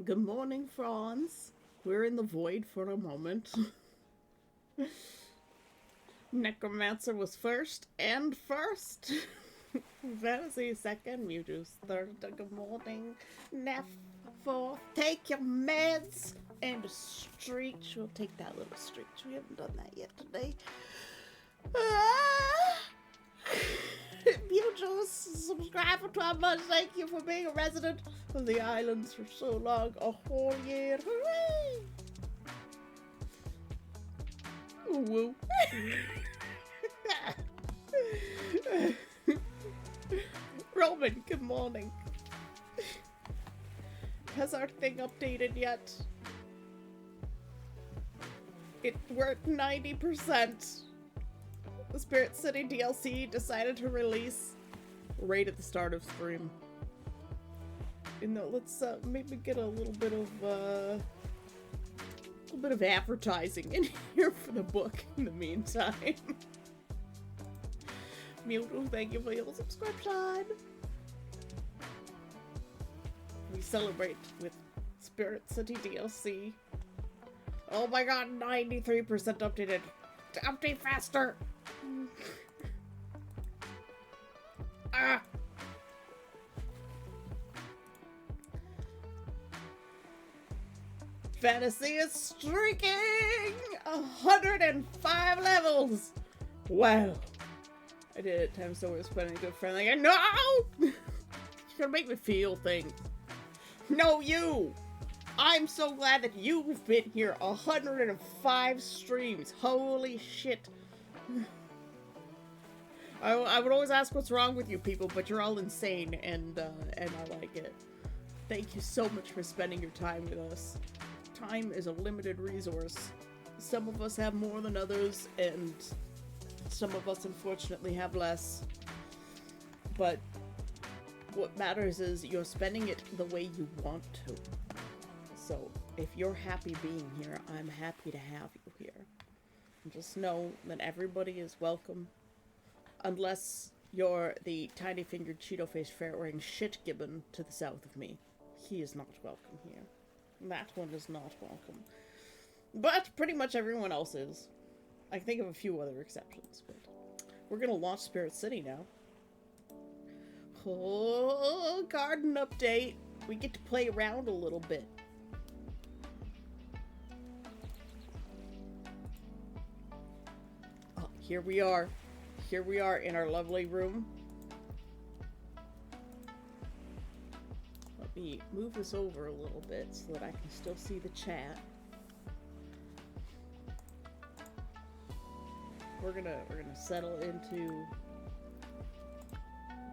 Good morning, Franz. We're in the void for a moment. Necromancer was first and first. Fantasy second, Mewtwo's third. Good morning, Neff fourth. Take your meds and a streak. We'll take that little streak. We haven't done that yet today. Mewtwo, subscribe for 12 months. Thank you for being a resident of the islands for so long. A whole year. Hooray! Woo. Roman, good morning. Has our thing updated yet? We're at 90%. The Spirit City DLC decided to release right at the start of stream. And let's maybe get a little bit of advertising in here for the book in the meantime. Mewtwo, thank you for your subscription. We celebrate with Spirit City DLC. Oh my god, 93% updated. Update faster! Ah! Fantasy is streaking! 105 levels! Wow. I did it times so we're spending a good friend like, no! You're gonna make me feel things. No, you! I'm so glad that you've been here 105 streams. Holy shit. I would always ask what's wrong with you people, but you're all insane, and I like it. Thank you so much for spending your time with us. Time is a limited resource. Some of us have more than others, and some of us unfortunately have less. But what matters is you're spending it the way you want to. So if you're happy being here, I'm happy to have you here. And just know that everybody is welcome. Unless you're the tiny-fingered Cheeto-faced ferret-wearing shit-gibbon to the south of me. He is not welcome here. That one is not welcome. But pretty much everyone else is. I can think of a few other exceptions, but we're gonna launch Spirit City now. Oh, garden update. We get to play around a little bit. Oh, here we are. Here we are in our lovely room. Let me move this over a little bit so that I can still see the chat. We're gonna settle into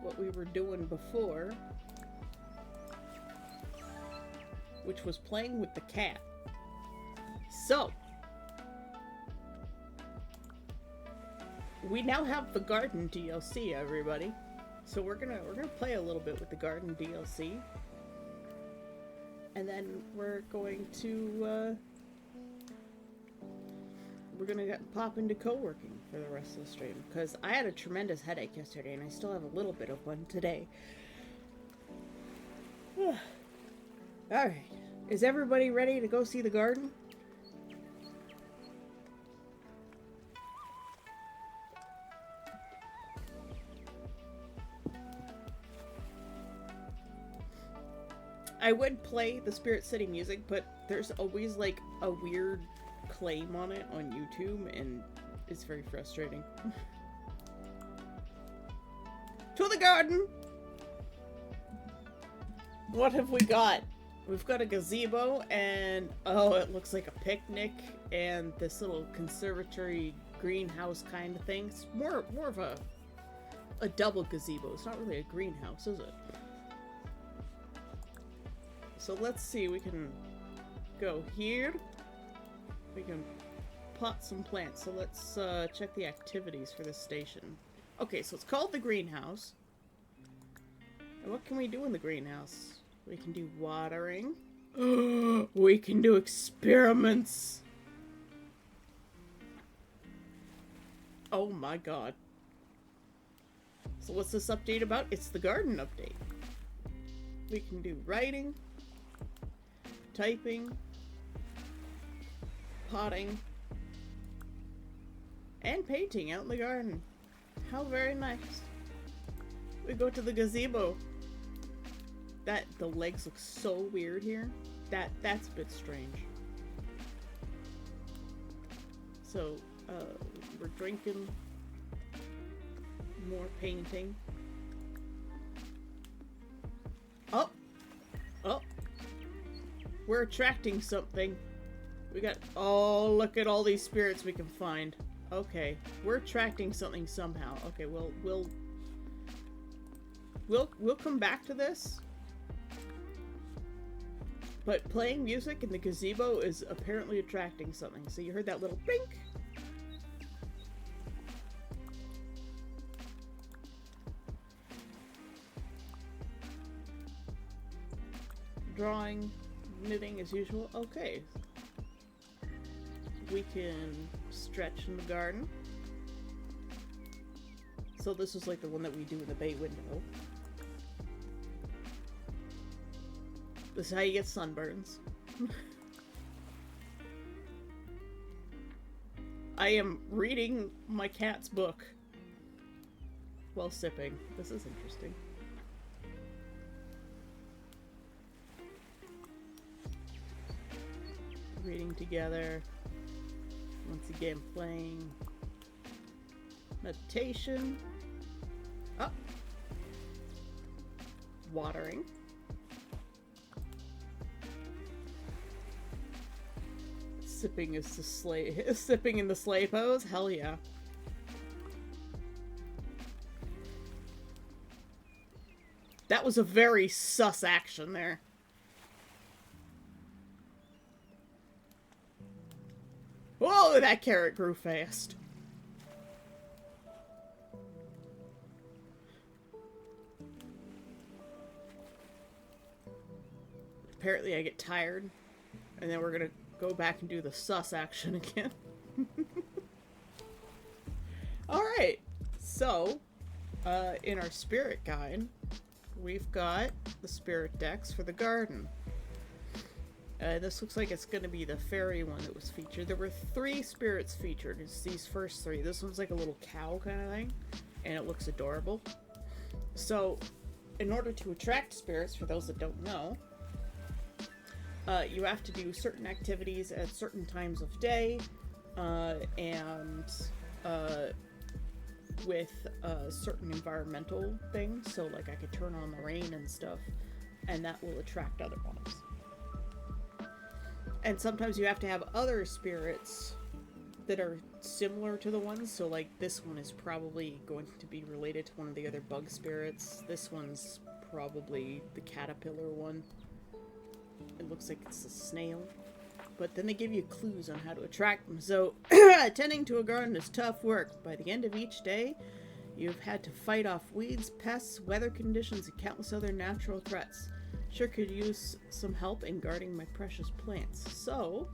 what we were doing before, which was playing with the cat. So we now have the garden DLC, everybody. So we're gonna play a little bit with the garden DLC, and then we're going to pop into co-working for the rest of the stream, because I had a tremendous headache yesterday, and I still have a little bit of one today. Alright, is everybody ready to go see the garden? I would play the Spirit City music, but there's always like a weird claim on it on YouTube, and it's very frustrating. To the garden! What have we got? We've got a gazebo, and oh, it looks like a picnic, and this little conservatory greenhouse kind of thing. It's more of a double gazebo. It's not really a greenhouse, is it? So let's see, we can go here. We can pot some plants. So let's check the activities for this station. Okay, so it's called the greenhouse. And what can we do in the greenhouse? We can do watering. We can do experiments. Oh my god. So what's this update about? It's the garden update. We can do writing. typing, potting, and painting out in the garden. How very nice. We go to the gazebo. The legs look so weird here. That's a bit strange. So, we're drinking, more painting. Oh! Oh! We're attracting something. We got, oh, look at all these spirits we can find. Okay, we're attracting something somehow. Okay, we'll come back to this. But playing music in the gazebo is apparently attracting something. So you heard that little blink? Drawing, knitting as usual. Okay. We can stretch in the garden. So this is like the one that we do in the bay window. This is how you get sunburns. I am reading my cat's book while sipping. This is interesting. Reading together. Once again, playing. Meditation. Oh. Watering. Sipping is the sleigh. Sipping in the sleigh pose? Hell yeah. That was a very sus action there. Whoa, that carrot grew fast. Apparently I get tired, and then we're gonna go back and do the sus action again. Alright, so, in our spirit guide, we've got the spirit decks for the garden. This looks like it's going to be the fairy one that was featured. There were 3 spirits featured. It's these first 3. This one's like a little cow kind of thing, and it looks adorable. So, in order to attract spirits, for those that don't know, you have to do certain activities at certain times of day, and with certain environmental things. So, like, I could turn on the rain and stuff, and that will attract other ones. And sometimes you have to have other spirits that are similar to the ones. So, like, this one is probably going to be related to one of the other bug spirits. This one's probably the caterpillar one. It looks like it's a snail. But then they give you clues on how to attract them. So, attending to a garden is tough work. By the end of each day, you've had to fight off weeds, pests, weather conditions, and countless other natural threats. Sure could use some help in guarding my precious plants. So,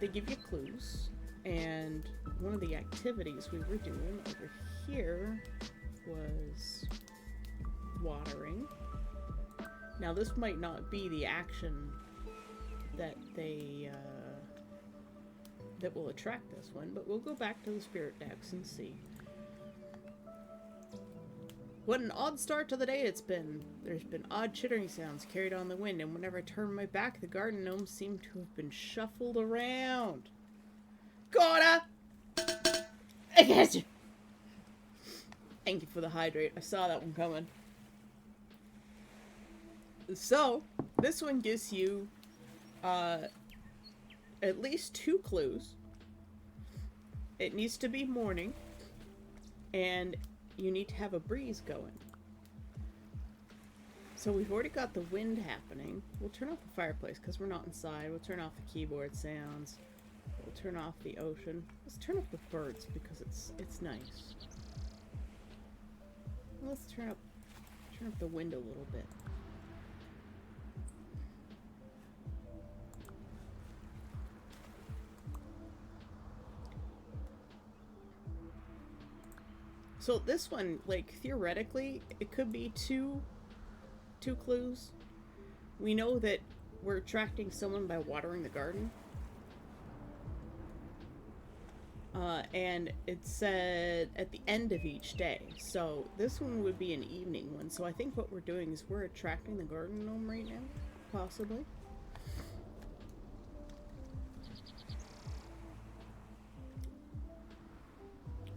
they give you clues, and one of the activities we were doing over here was watering. Now, this might not be the action that that will attract this one, but we'll go back to the spirit decks and see. What an odd start to the day it's been. There's been odd chittering sounds carried on the wind, and whenever I turn my back, the garden gnomes seem to have been shuffled around. Gonna! I got you! Thank you for the hydrate. I saw that one coming. So, this one gives you at least 2 clues. It needs to be morning, and you need to have a breeze going. So we've already got the wind happening. We'll turn off the fireplace because we're not inside. We'll turn off the keyboard sounds. We'll turn off the ocean. Let's turn off the birds because it's nice. Let's turn up the wind a little bit. So this one, like, theoretically, it could be two clues. We know that we're attracting someone by watering the garden. And it said at the end of each day. So this one would be an evening one. So I think what we're doing is we're attracting the garden gnome right now, possibly.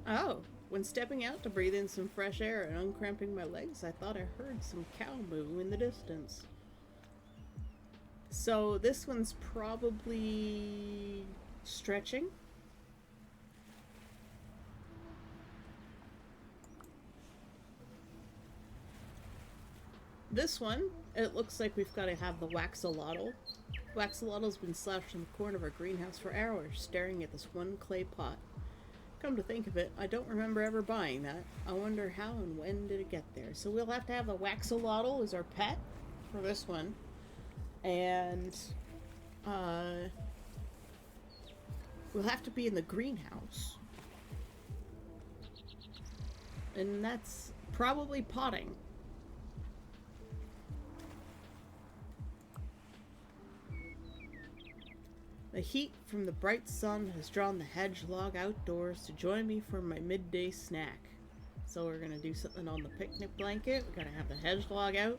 Oh, when stepping out to breathe in some fresh air and uncramping my legs, I thought I heard some cow moo in the distance. So this one's probably stretching. This one, it looks like we've got to have the Waxolotl. Waxolotl been slouched in the corner of our greenhouse for hours, staring at this one clay pot. Come to think of it, I don't remember ever buying that. I wonder how and when did it get there. So we'll have to have the Waxolotl as our pet for this one. And we'll have to be in the greenhouse. And that's probably potting. The heat from the bright sun has drawn the hedge log outdoors to join me for my midday snack. So we're gonna do something on the picnic blanket. We're gonna have the hedge log out.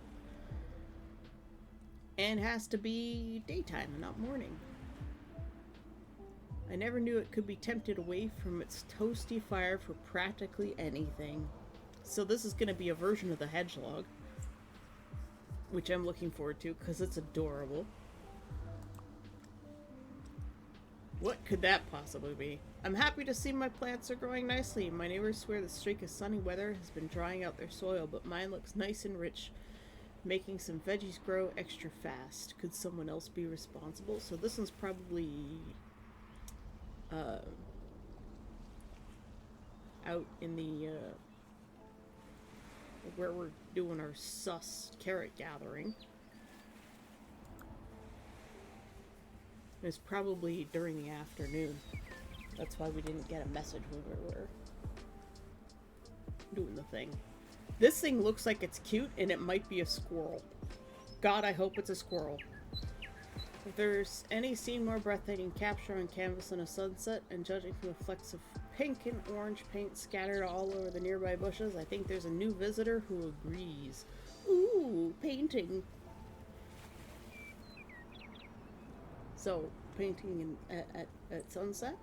And it has to be daytime and not morning. I never knew it could be tempted away from its toasty fire for practically anything. So this is gonna be a version of the hedge log, which I'm looking forward to because it's adorable. What could that possibly be? I'm happy to see my plants are growing nicely. My neighbors swear the streak of sunny weather has been drying out their soil, but mine looks nice and rich, making some veggies grow extra fast. Could someone else be responsible? So this one's probably out in the where we're doing our sus carrot gathering. It was probably during the afternoon. That's why we didn't get a message when we were doing the thing. This thing looks like it's cute, and it might be a squirrel. God, I hope it's a squirrel. If there's any scene more breathtaking capture on canvas than a sunset, and judging from the flecks of pink and orange paint scattered all over the nearby bushes, I think there's a new visitor who agrees. Ooh, painting. So, painting at sunset?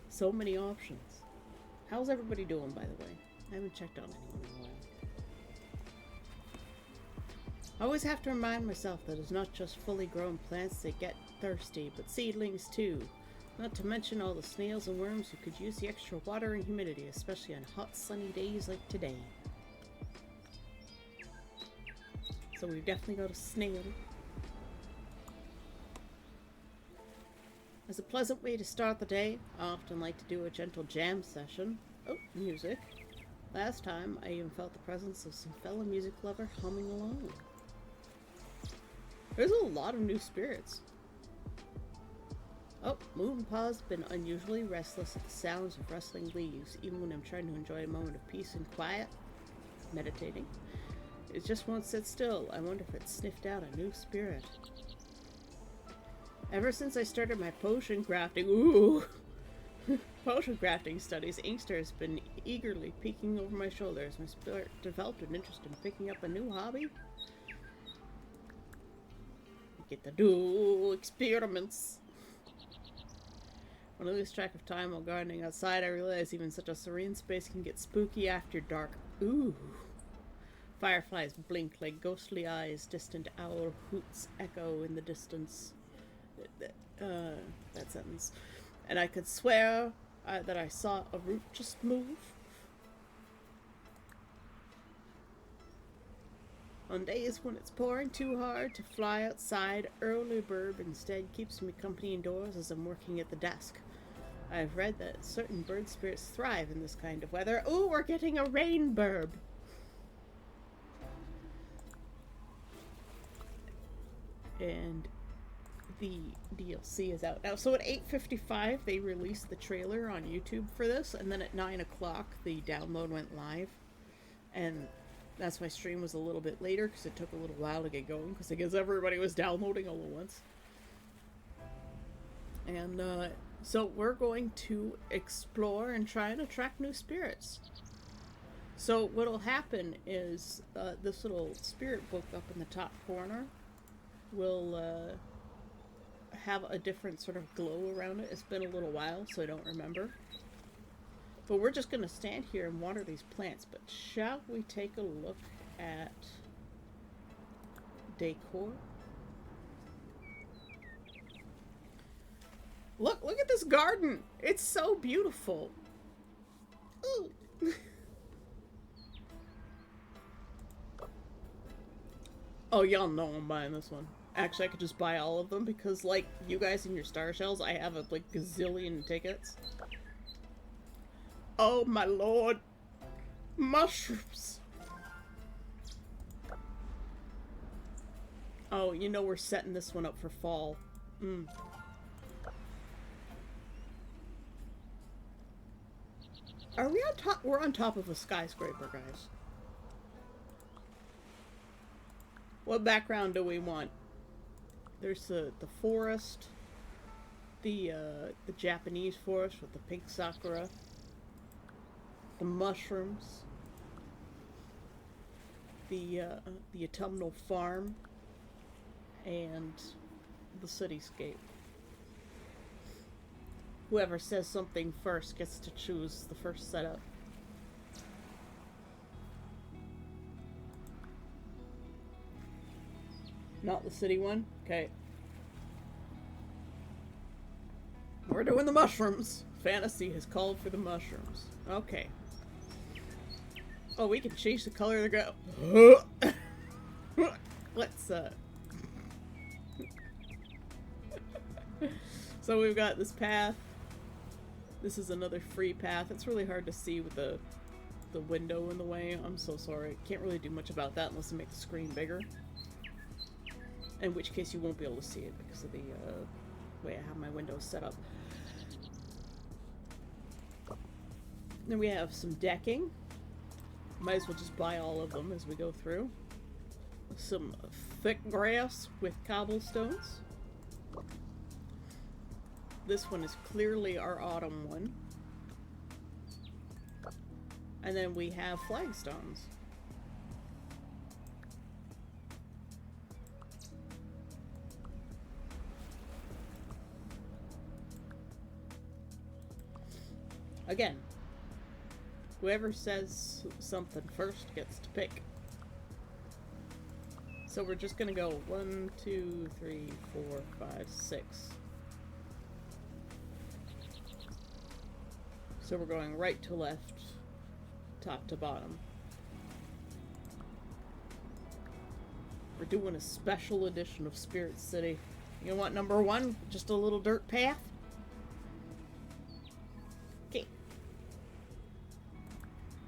So many options. How's everybody doing, by the way? I haven't checked on anyone in a while. I always have to remind myself that it's not just fully grown plants that get thirsty, but seedlings too. Not to mention all the snails and worms who could use the extra water and humidity, especially on hot, sunny days like today. So we've definitely got a snail. As a pleasant way to start the day, I often like to do a gentle jam session. Oh, music. Last time, I even felt the presence of some fellow music lover humming along. There's a lot of new spirits. Oh, Moonpaw's been unusually restless at the sounds of rustling leaves, even when I'm trying to enjoy a moment of peace and quiet, meditating. It just won't sit still. I wonder if it sniffed out a new spirit. Ever since I started my potion crafting, potion crafting studies, Inkster has been eagerly peeking over my shoulder as my spirit developed an interest in picking up a new hobby. Get to do experiments. When I lose track of time while gardening outside, I realize even such a serene space can get spooky after dark. Ooh. Fireflies blink like ghostly eyes, distant owl hoots echo in the distance. That sentence. And I could swear that I saw a root just move. On days when it's pouring too hard to fly outside, early bird instead keeps me company indoors as I'm working at the desk. I've read that certain bird spirits thrive in this kind of weather. Ooh, we're getting a rain burb. And the DLC is out now. So at 8:55 they released the trailer on YouTube for this, and then at 9 o'clock the download went live. And That's why stream was a little bit later, because it took a little while to get going, because I guess everybody was downloading all at once. And so we're going to explore and try and attract new spirits. So what'll happen is this little spirit book up in the top corner will have a different sort of glow around it. It's been a little while, so I don't remember. But we're just going to stand here and water these plants. But shall we take a look at decor? Look at this garden. It's so beautiful. Ooh. Oh, y'all know I'm buying this one. Actually, I could just buy all of them because, like, you guys in your star shells, I have, like, gazillion tickets. Oh, my lord. Mushrooms. Oh, you know we're setting this one up for fall. Are we on top? We're on top of a skyscraper, guys. What background do we want? There's the forest, the Japanese forest with the pink sakura, the mushrooms, the autumnal farm, and the cityscape. Whoever says something first gets to choose the first setup. Not the city one? Okay. We're doing the mushrooms. Fantasy has called for the mushrooms. Okay. Oh, we can change the color of the go. Let's, So we've got this path. This is another free path. It's really hard to see with the window in the way. I'm so sorry. Can't really do much about that unless I make the screen bigger. In which case you won't be able to see it because of the way I have my windows set up. Then we have some decking. Might as well just buy all of them as we go through. Some thick grass with cobblestones. This one is clearly our autumn one. And then we have flagstones. Again, whoever says something first gets to pick. So we're just gonna go 1, 2, 3, 4, 5, 6. So we're going right to left, top to bottom. We're doing a special edition of Spirit City. You want number 1? Just a little dirt path? Okay.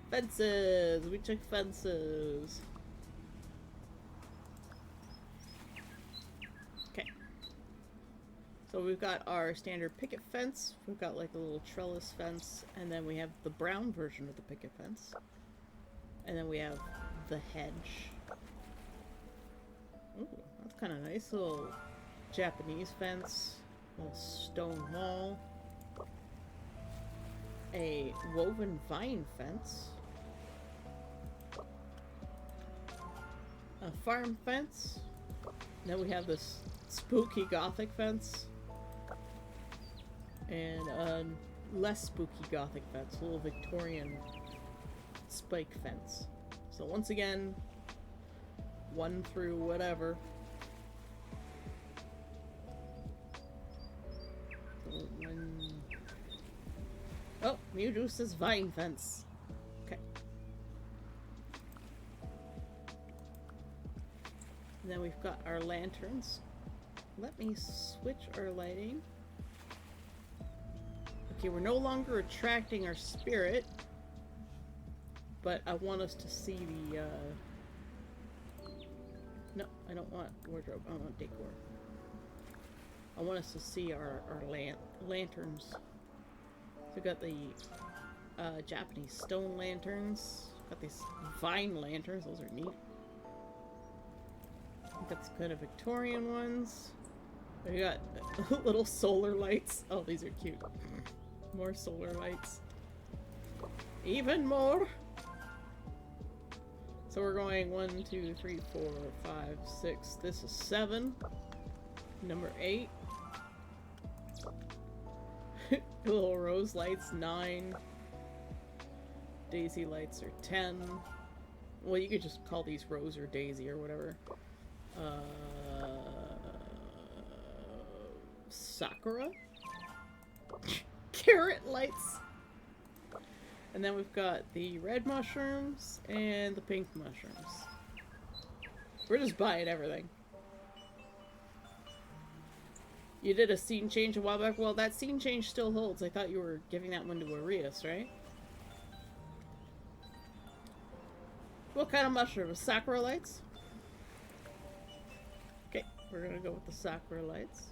Fences! We check fences. Okay. So we've got our standard picket fence. We've got like a little trellis fence. And then we have the brown version of the picket fence. And then we have the hedge. Ooh, that's kind of nice. Little Japanese fence. A little stone wall. A woven vine fence. A farm fence. Then we have this spooky gothic fence. And a less spooky gothic fence. A little Victorian spike fence. So once again, 1 through whatever. Oh, Mewdwo says vine fence. Okay. And then we've got our lanterns. Let me switch our lighting. Okay, we're no longer attracting our spirit, but I want us to see the, no, I don't want wardrobe, I want decor. I want us to see our lanterns. So we've got the Japanese stone lanterns, Got these vine lanterns. Those are neat. Got some kind of Victorian ones. We got little solar lights. Oh, these are cute. More solar lights. Even more. So we're going 1, 2, 3, 4, 5, 6. This is 7. Number 8. Little rose lights, 9. Daisy lights are 10. Well, you could just call these Rose or Daisy or whatever. Sakura? Carrot lights. And then we've got the red mushrooms and the pink mushrooms. We're just buying everything. You did a scene change a while back. Well, that scene change still holds. I thought you were giving that one to Arias, right? What kind of mushrooms? Sakura lights? Okay, we're gonna go with the Sakura lights.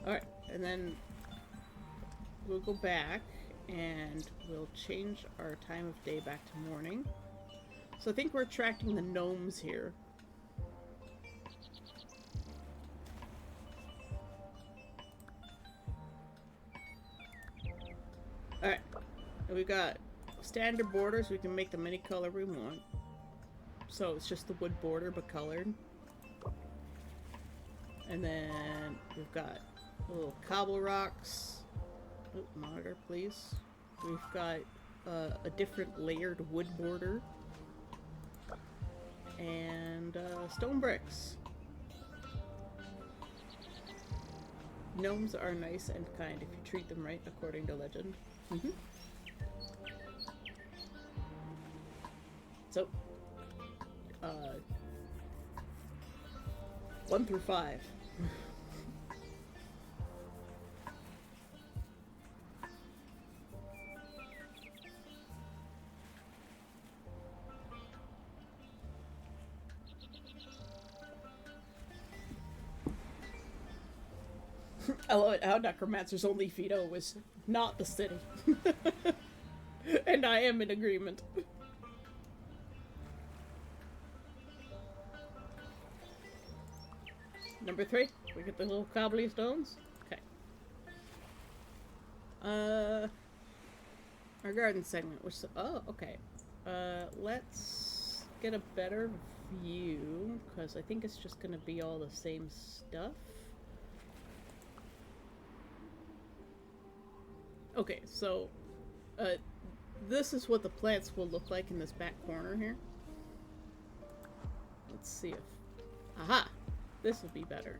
Alright, and then we'll go back and we'll change our time of day back to morning. So I think we're attracting the gnomes here. Alright, we've got standard borders. We can make them any color we want. So it's just the wood border but colored. And then we've got little cobble rocks. Oh, monitor, please. We've got a different layered wood border. And stone bricks. Gnomes are nice and kind if you treat them right, according to legend. So, 1 through 5. I love it how Necromancer's only veto was not the city. And I am in agreement. Number 3, we get the little cobbly stones. Okay. Our garden segment, which, oh, okay. Let's get a better view, because I think it's just gonna be all the same stuff. Okay, so, this is what the plants will look like in this back corner here. Let's see if... Aha! This will be better.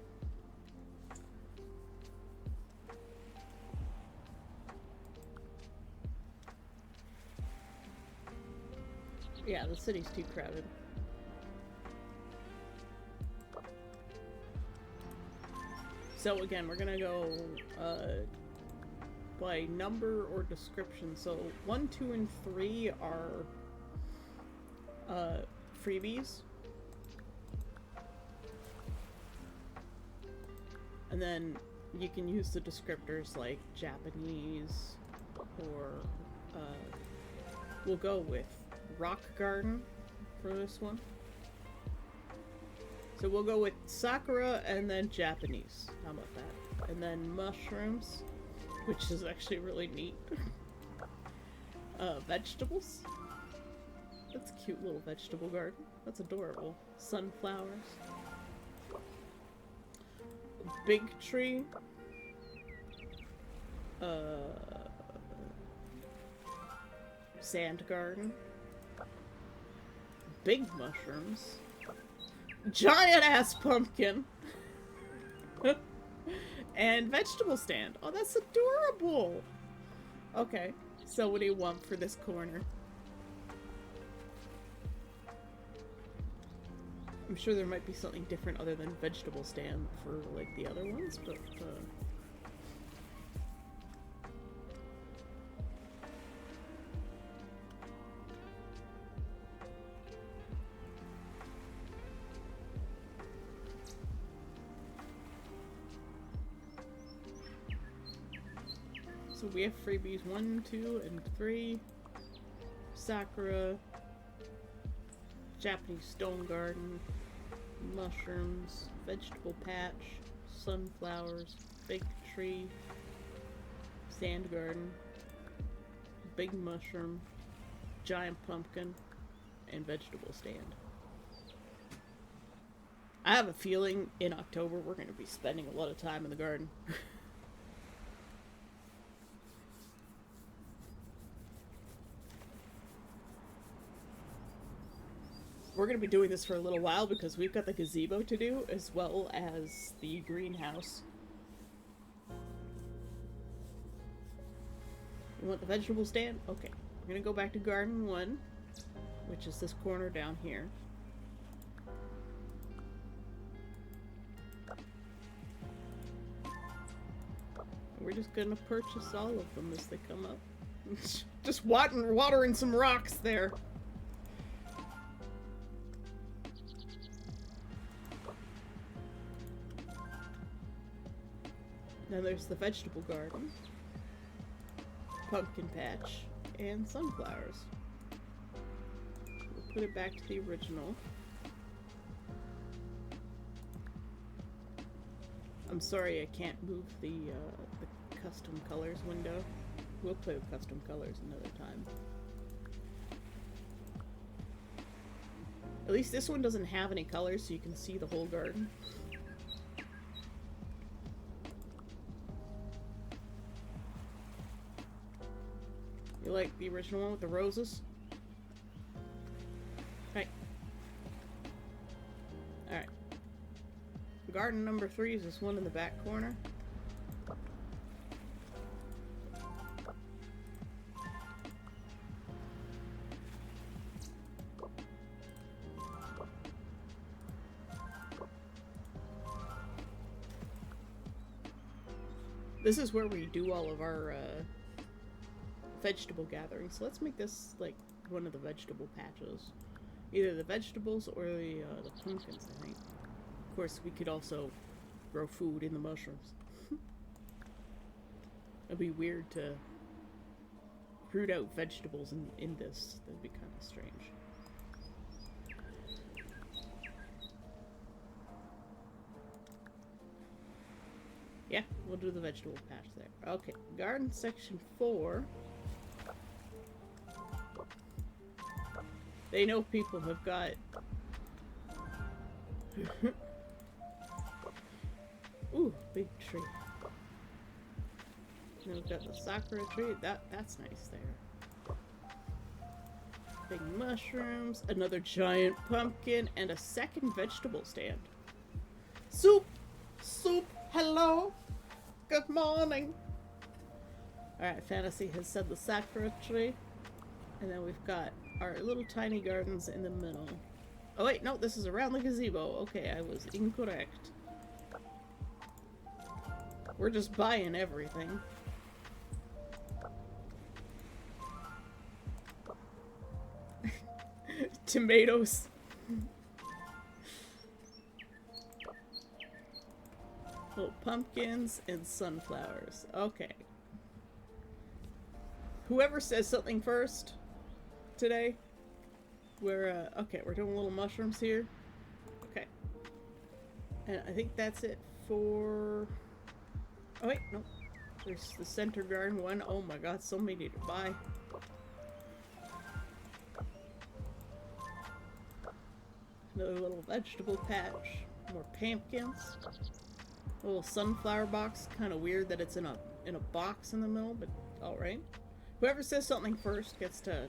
Yeah, the city's too crowded. So again, we're gonna go, by number or description. So 1, 2, and 3 are freebies. And then you can use the descriptors like Japanese or we'll go with rock garden for this one. So we'll go with Sakura and then Japanese. How about that? And then mushrooms, which is actually really neat. Vegetables. That's a cute little vegetable garden. That's adorable. Sunflowers. Big tree. Sand garden. Big mushrooms. Giant ass pumpkin. And vegetable stand. Oh, that's adorable. Okay, so what do you want for this corner? I'm sure there might be something different other than vegetable stand for, like, the other ones, but, So we have freebies 1, 2, and 3. Sakura. Japanese stone garden. Mushrooms. Vegetable patch. Sunflowers. Big tree. Sand garden. Big mushroom. Giant pumpkin. And vegetable stand. I have a feeling in October we're going to be spending a lot of time in the garden. We're going to be doing this for a little while because we've got the gazebo to do as well as the greenhouse. You want the vegetable stand? Okay. We're going to go back to garden 1, which is this corner down here. We're just gonna purchase all of them as they come up. Just watering some rocks there. Now there's the vegetable garden, pumpkin patch, and sunflowers. We'll put it back to the original. I'm sorry I can't move the custom colors window. We'll play with custom colors another time. At least this one doesn't have any colors, so you can see the whole garden. You like the original one with the roses? Right. Alright. Garden number 3 is this one in the back corner. This is where we do all of our vegetable gathering. So let's make this like one of the vegetable patches. Either the vegetables or the pumpkins, I think. Of course, we could also grow food in the mushrooms. It'd be weird to root out vegetables in this. That'd be kind of strange. Yeah, we'll do the vegetable patch there. Okay, garden section 4. They know people have got... Ooh, big tree. And we've got the sakura tree. That's nice there. Big mushrooms, another giant pumpkin, and a second vegetable stand. Soup! Soup! Hello! Good morning! Alright, Fantasy has said the sakura tree. And then we've got our little tiny gardens in the middle. Oh wait, no, this is around the gazebo. Okay, I was incorrect. We're just buying everything. Tomatoes. Little pumpkins and sunflowers. Okay. Whoever says something first today, we're doing little mushrooms here. Okay. And I think that's it for... Oh wait, no. There's the center garden one. Oh my god, so many to buy. Another little vegetable patch. More pumpkins. A little sunflower box. Kind of weird that it's in a box in the middle, but alright. Whoever says something first gets to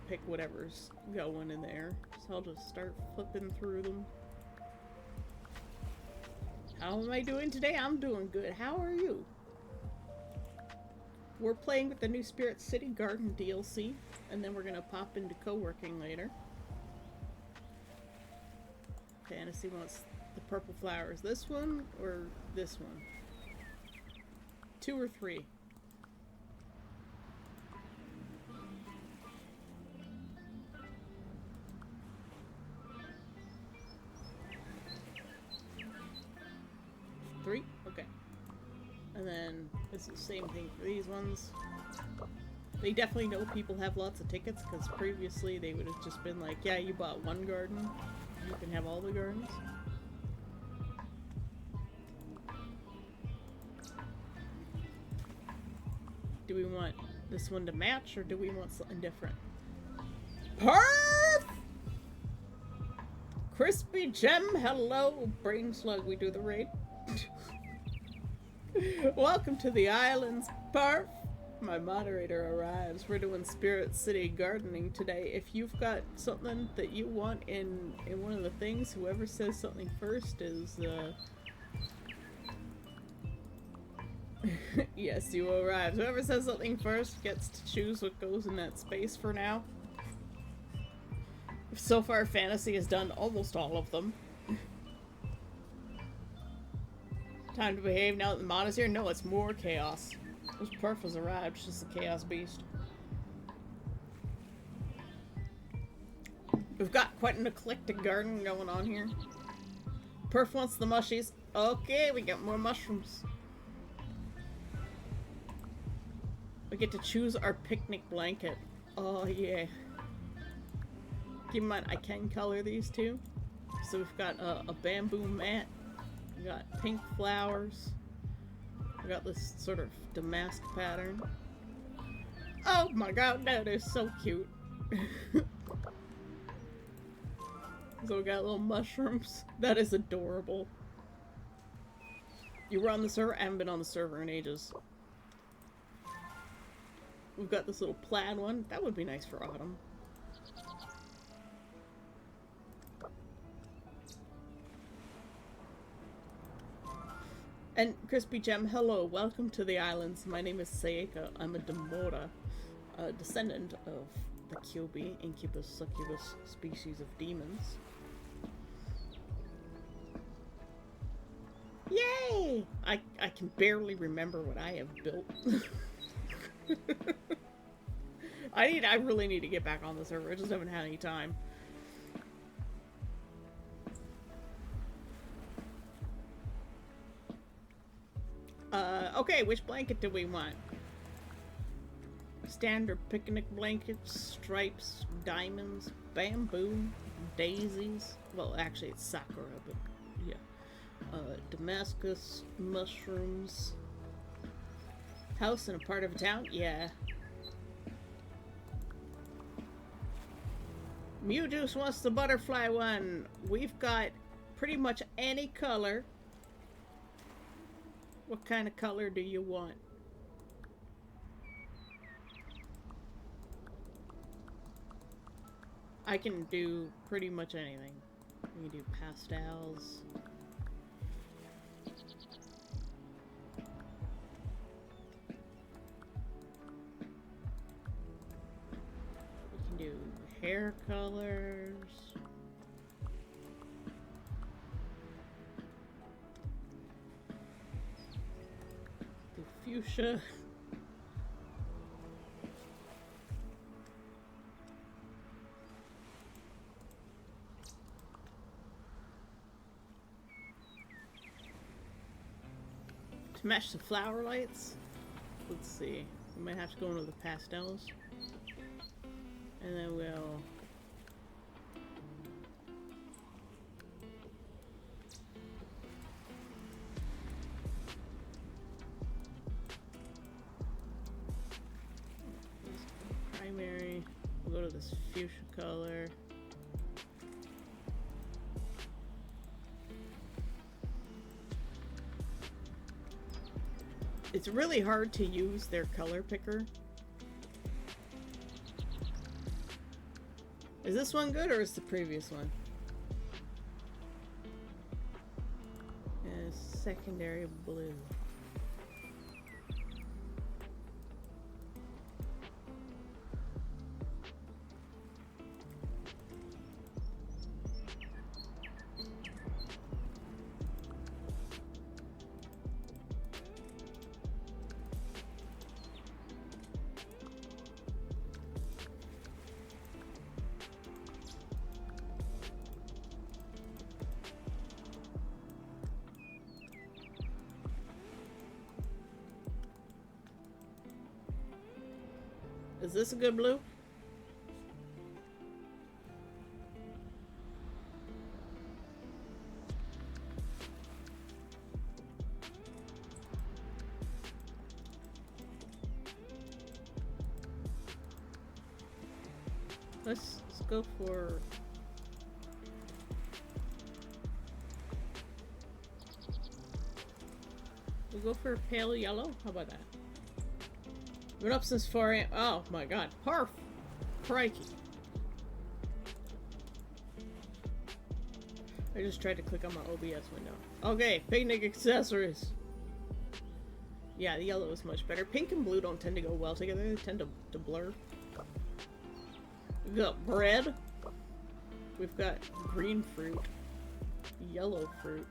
pick whatever's going in there. So I'll just start flipping through them. How am I doing today? I'm doing good. How are you? We're playing with the new Spirit City Garden DLC, and then we're gonna pop into co-working later. Fantasy wants the purple flowers. This one or this one? 2 or 3? Three? Okay. And then It's the same thing for these ones. They definitely know people have lots of tickets, because previously they would have just been like, yeah, you bought one garden, you can have all the gardens. Do we want this one to match, or do we want something different? Perf! Crispy Gem, hello! Brain Slug, we do the raid. Welcome to the islands, Perf! My moderator arrives. We're doing Spirit City gardening today. If you've got something that you want in one of the things, whoever says something first is, yes, you arrive. Whoever says something first gets to choose what goes in that space for now. So far, Fantasy has done almost all of them. Time to behave now that the mod is here? No, it's more chaos. This Perf has arrived, she's just a chaos beast. We've got quite an eclectic garden going on here. Perf wants the mushies. Okay, we got more mushrooms. We get to choose our picnic blanket. Oh yeah. Keep in mind, I can color these too. So we've got a bamboo mat. We got pink flowers. We got this sort of damask pattern. Oh my god, that is so cute. So we got little mushrooms. That is adorable. You were on the server? I haven't been on the server in ages. We've got this little plaid one. That would be nice for autumn. And Crispy Gem, hello, welcome to the islands. My name is Sayaka. I'm a Demora, a descendant of the Kyobi, incubus, succubus species of demons. Yay! I can barely remember what I have built. I really need to get back on the server. I just haven't had any time. Okay, which blanket do we want? Standard picnic blankets, stripes, diamonds, bamboo, daisies. Well, actually it's sakura, but yeah. Damascus, mushrooms. House in a part of a town? Yeah. Mew Juice wants the butterfly one. We've got pretty much any color. What kind of color do you want? I can do pretty much anything. We can do pastels. We can do hair colors. Do fuchsia. To match the flower lights, let's see. We might have to go into the pastels. And then we'll... primary. We'll go to this fuchsia color. It's really hard to use their color picker. Is this one good or is the previous one? Secondary blue. Is this a good blue? Let's go for... We'll go for pale yellow. How about that? Been up since 4 a.m. Oh my god. Parf! Crikey. I just tried to click on my OBS window. Okay, picnic accessories. Yeah, the yellow is much better. Pink and blue don't tend to go well together. They tend to blur. We've got bread. We've got green fruit. Yellow fruit.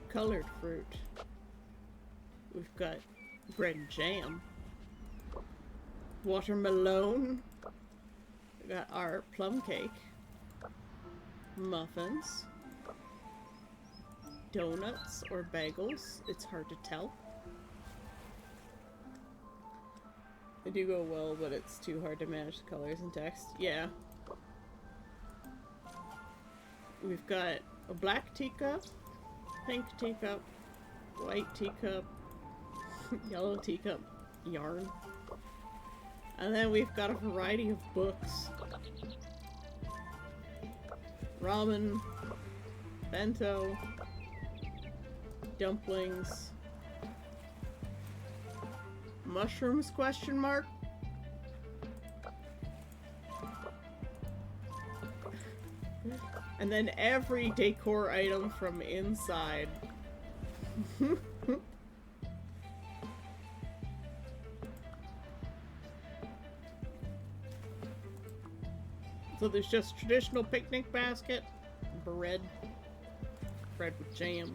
Colored fruit. We've got bread and jam. Watermelon. We've got our plum cake. Muffins. Donuts or bagels. It's hard to tell. They do go well, but it's too hard to manage the colors and text. Yeah. We've got a black teacup, pink teacup, white teacup, yellow teacup, yarn. And then we've got a variety of books. Ramen, bento, dumplings, mushrooms, question mark? And then every decor item from inside. So there's just traditional picnic basket, bread with jam,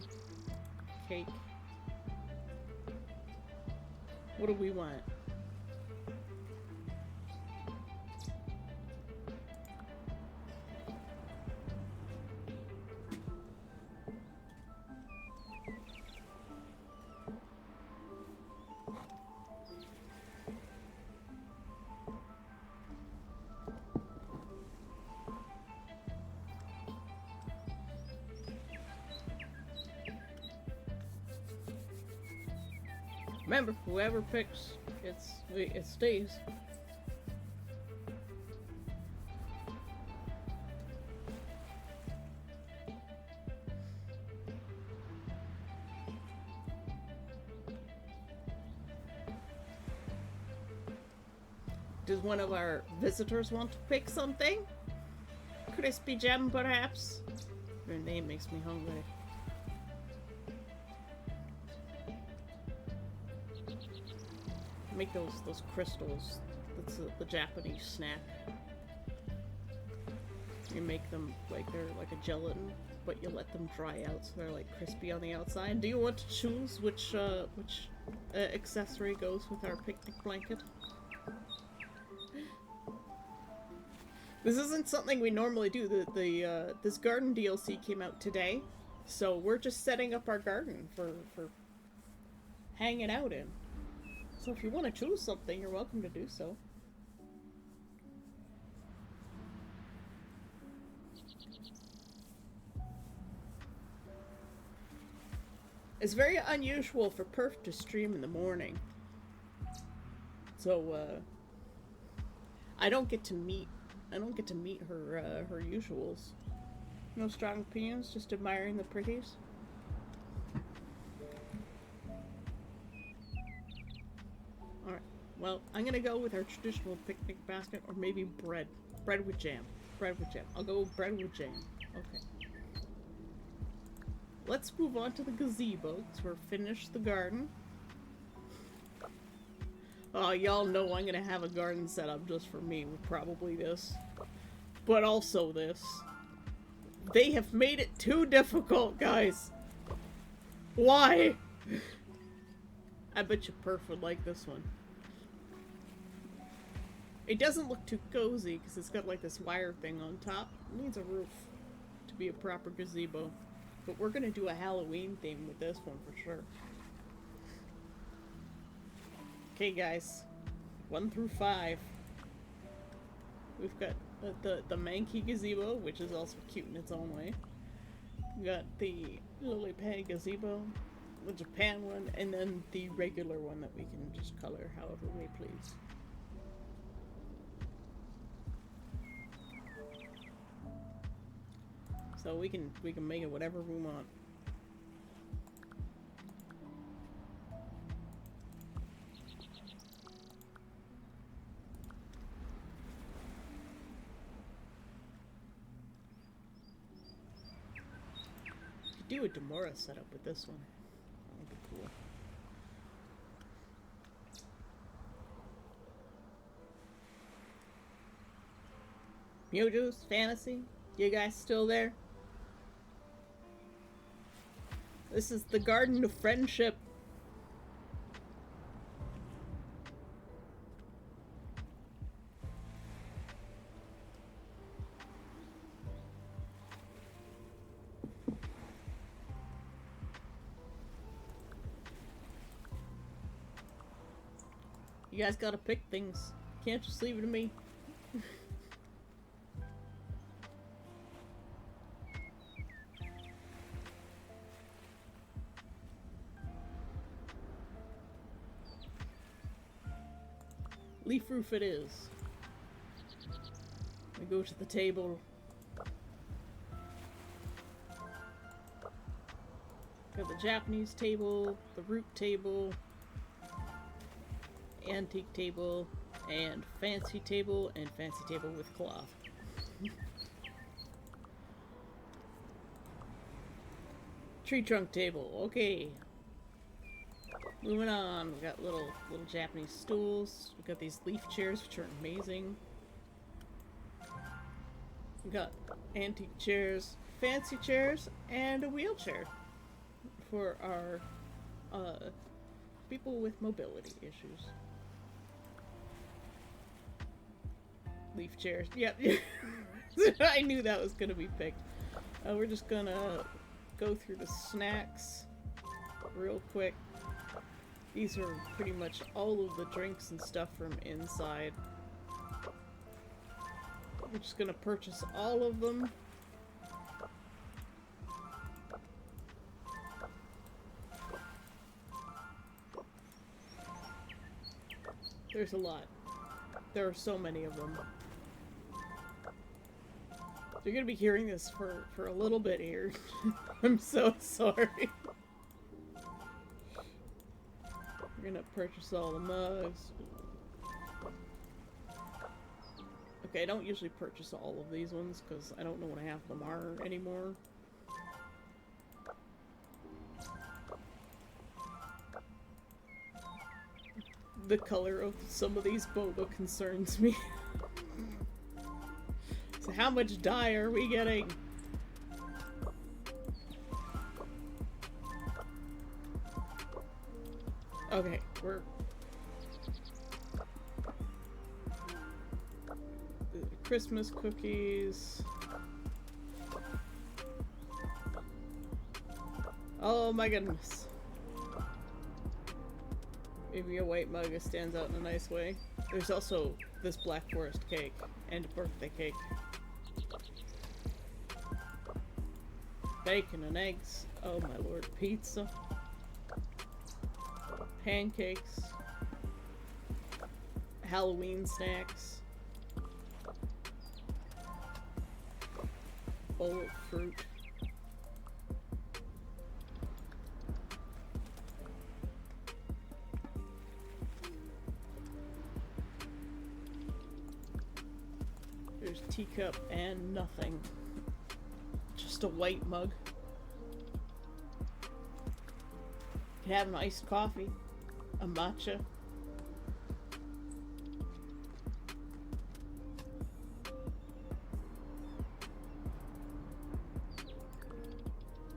cake. What do we want? Remember, whoever picks, it stays. Does one of our visitors want to pick something? Crispy Gem, perhaps? Their name makes me hungry. Make those crystals. That's the Japanese snack. You make them like they're like a gelatin, but you let them dry out so they're like crispy on the outside. Do you want to choose which accessory goes with our picnic blanket? This isn't something we normally do. This garden DLC came out today, so we're just setting up our garden for hanging out in. So if you want to choose something, you're welcome to do so. It's very unusual for Perf to stream in the morning. So I don't get to meet her her usuals. No strong opinions, just admiring the pretties. Alright, well, I'm gonna go with our traditional picnic basket, or maybe bread. Bread with jam. Bread with jam. I'll go with bread with jam. Okay. Let's move on to the gazebo, because we're finished the garden. Oh, y'all know I'm gonna have a garden set up just for me, with probably this. But also this. They have made it too difficult, guys! Why? I bet you Perf would like this one. It doesn't look too cozy, because it's got like this wire thing on top. It needs a roof to be a proper gazebo. But we're gonna do a Halloween theme with this one for sure. Okay, guys. 1 through 5. We've got the Mankey gazebo, which is also cute in its own way. We've got the lily pad gazebo, the Japan one, and then the regular one that we can just color however we please. So we can make it whatever we want. Do a Demora setup with this one. That would be cool. Myojo's Fantasy? You guys still there? This is the Garden of Friendship. You guys gotta pick things. Can't just leave it to me. Leaf roof it is. We go to the table. Got the Japanese table, the root table, antique table, and fancy table with cloth. Tree trunk table, okay. Moving on, we got little Japanese stools. We got these leaf chairs, which are amazing. We got antique chairs, fancy chairs, and a wheelchair for our people with mobility issues. Leaf chairs, yep. I knew that was gonna be picked. We're just gonna go through the snacks real quick. These are pretty much all of the drinks and stuff from inside. We're just gonna purchase all of them. There's a lot. There are so many of them. You're gonna be hearing this for a little bit here. I'm so sorry. We're gonna purchase all the mugs. Okay, I don't usually purchase all of these ones because I don't know what half of them are anymore. The color of some of these boba concerns me. So how much dye are we getting? Okay, we're... Christmas cookies. Oh my goodness. Maybe a white mug that stands out in a nice way. There's also this Black Forest cake and a birthday cake. Bacon and eggs. Oh my lord. Pizza. Pancakes. Halloween snacks. Bowl of fruit. There's teacup and nothing. Just a white mug. You can have an iced coffee. A matcha.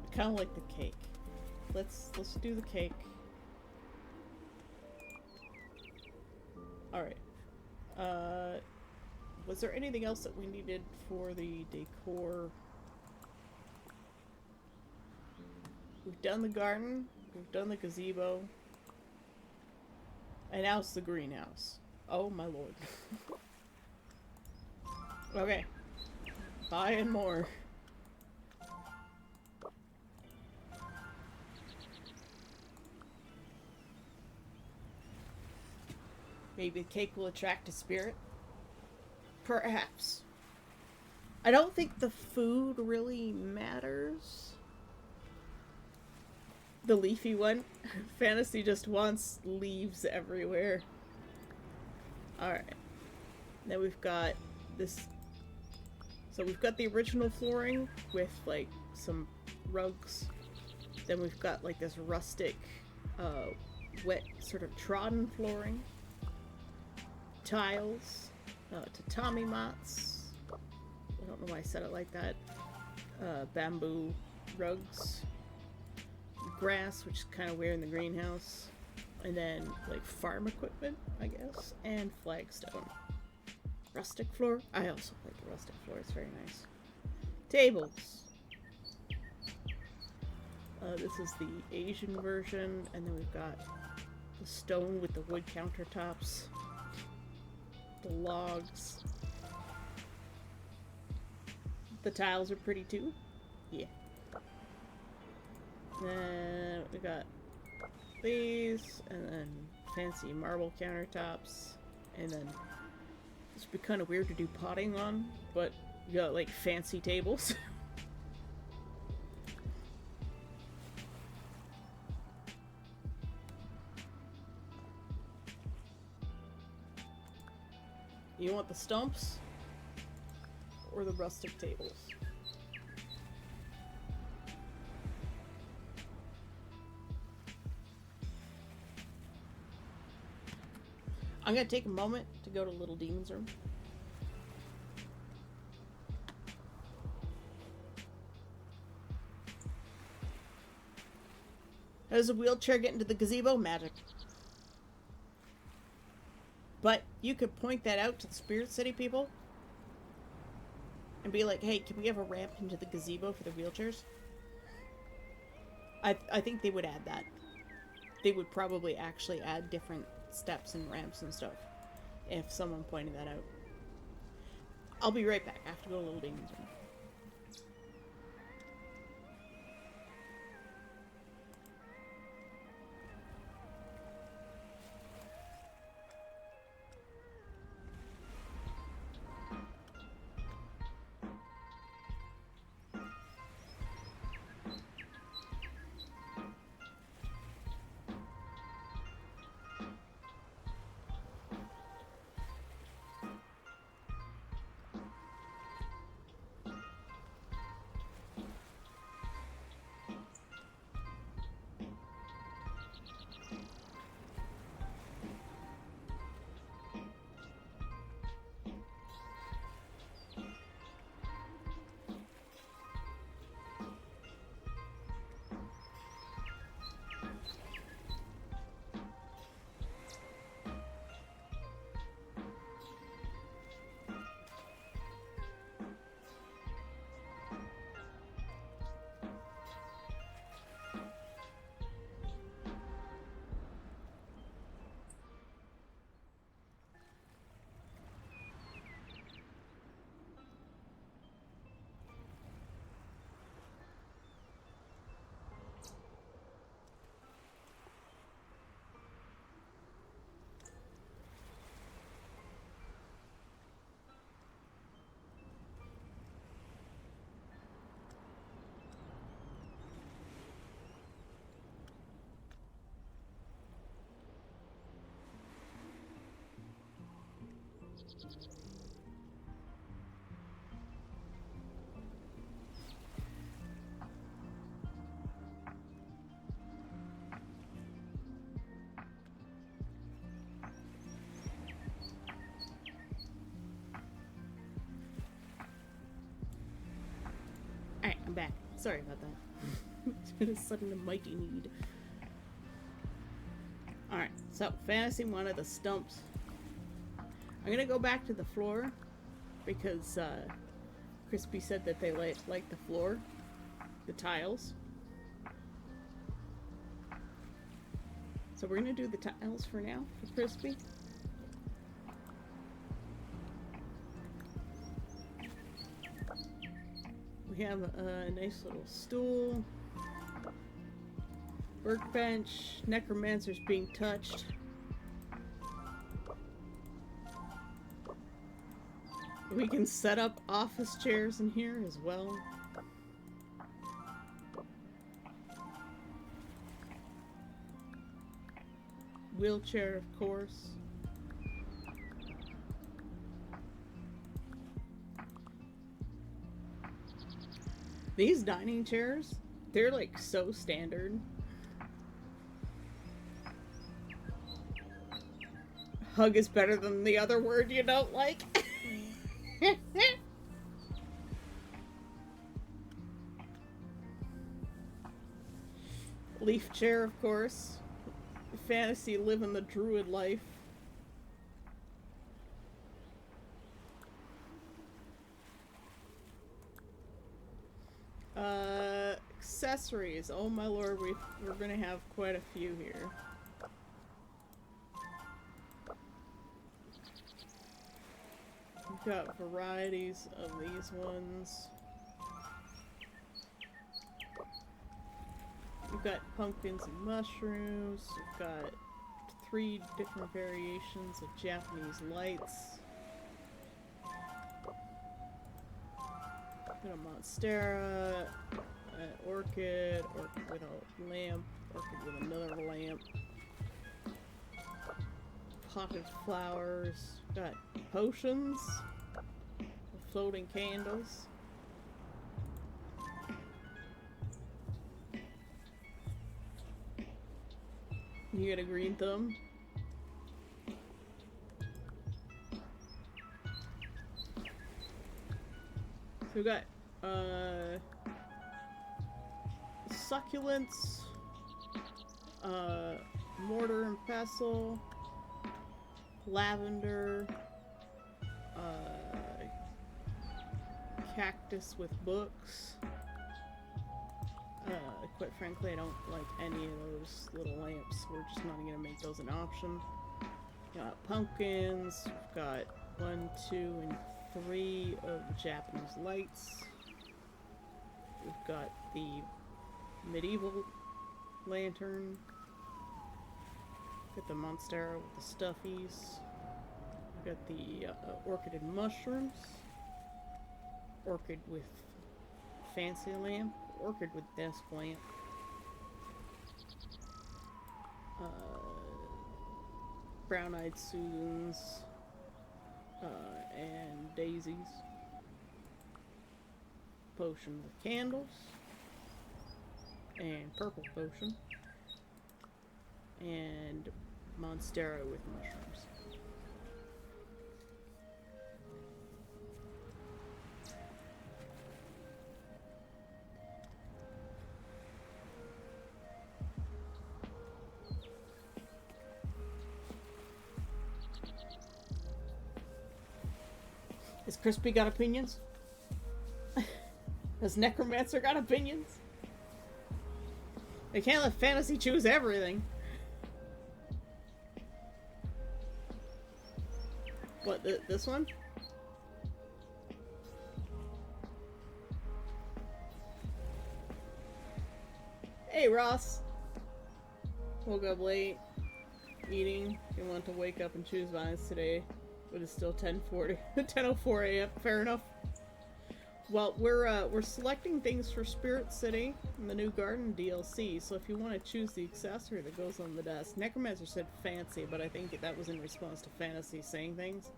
I kind of like the cake. Let's do the cake. All right. Was there anything else that we needed for the decor? We've done the garden. We've done the gazebo. And now it's the greenhouse. Oh my lord. Okay. Buying more. Maybe the cake will attract a spirit? Perhaps. I don't think the food really matters. The leafy one. Fantasy just wants leaves everywhere. Alright. Then we've got this. So we've got the original flooring with like some rugs. Then we've got like this rustic, wet sort of trodden flooring. Tiles. Tatami mats. I don't know why I said it like that. Bamboo rugs. Grass, which is kind of weird in the greenhouse. And then, like, farm equipment, I guess. And flagstone. Rustic floor. I also like the rustic floor. It's very nice. Tables. This is the Asian version. And then we've got the stone with the wood countertops. The logs. The tiles are pretty too. Yeah. Then we got these, and then fancy marble countertops, and then it's be kind of weird to do potting on, but you got like fancy tables. You want the stumps or the rustic tables? I'm gonna take a moment to go to Little Demon's room. How does a wheelchair get into the gazebo? Magic. But you could point that out to the Spirit City people and be like, hey, can we have a ramp into the gazebo for the wheelchairs? I think they would add that. They would probably actually add different steps and ramps and stuff if someone pointed that out. I'll be right back. I have to go to Little Demon's room. Alright, I'm back. Sorry about that. It's been a sudden and mighty need. Alright, so Fantasy wanted the stumps. I'm gonna go back to the floor because Crispy said that they like the floor, the tiles. So we're gonna do the tiles for now for Crispy. We have a nice little stool. Workbench. Necromancer's being touched. We can set up office chairs in here as well. Wheelchair, of course. These dining chairs, they're like so standard. Hug is better than the other word you don't like. Leaf chair, of course. Fantasy living the druid life. Accessories. Oh my lord, we're gonna have quite a few here. We've got varieties of these ones. We've got pumpkins and mushrooms. We've got 3 different variations of Japanese lights. Got a monstera, an orchid, orchid with a lamp, orchid with another lamp. Potted flowers. Got potions. Floating candles. You get a green thumb. So we got succulents, mortar and pestle, lavender, cactus with books. Quite frankly, I don't like any of those little lamps. We're just not gonna make those an option. Got pumpkins. We've got 1, 2, and 3 of the Japanese lights. We've got the medieval lantern. Got the monstera with the stuffies. We've got the orchid and mushrooms. Orchid with fancy lamp. Orchid with desk lamp. Brown-eyed Susans. And daisies. Potion with candles. And purple potion. And monstera with mushrooms. Has Crispy got opinions? Has Necromancer got opinions? They can't let Fantasy choose everything. What, this one? Hey, Ross. Woke up late. Eating. You want to wake up and choose violence today. But it's still 10:04 a.m. Fair enough. Well, we're selecting things for Spirit City in the new Garden DLC, so if you want to choose the accessory that goes on the desk. Necromancer said fancy, but I think that was in response to Fantasy saying things.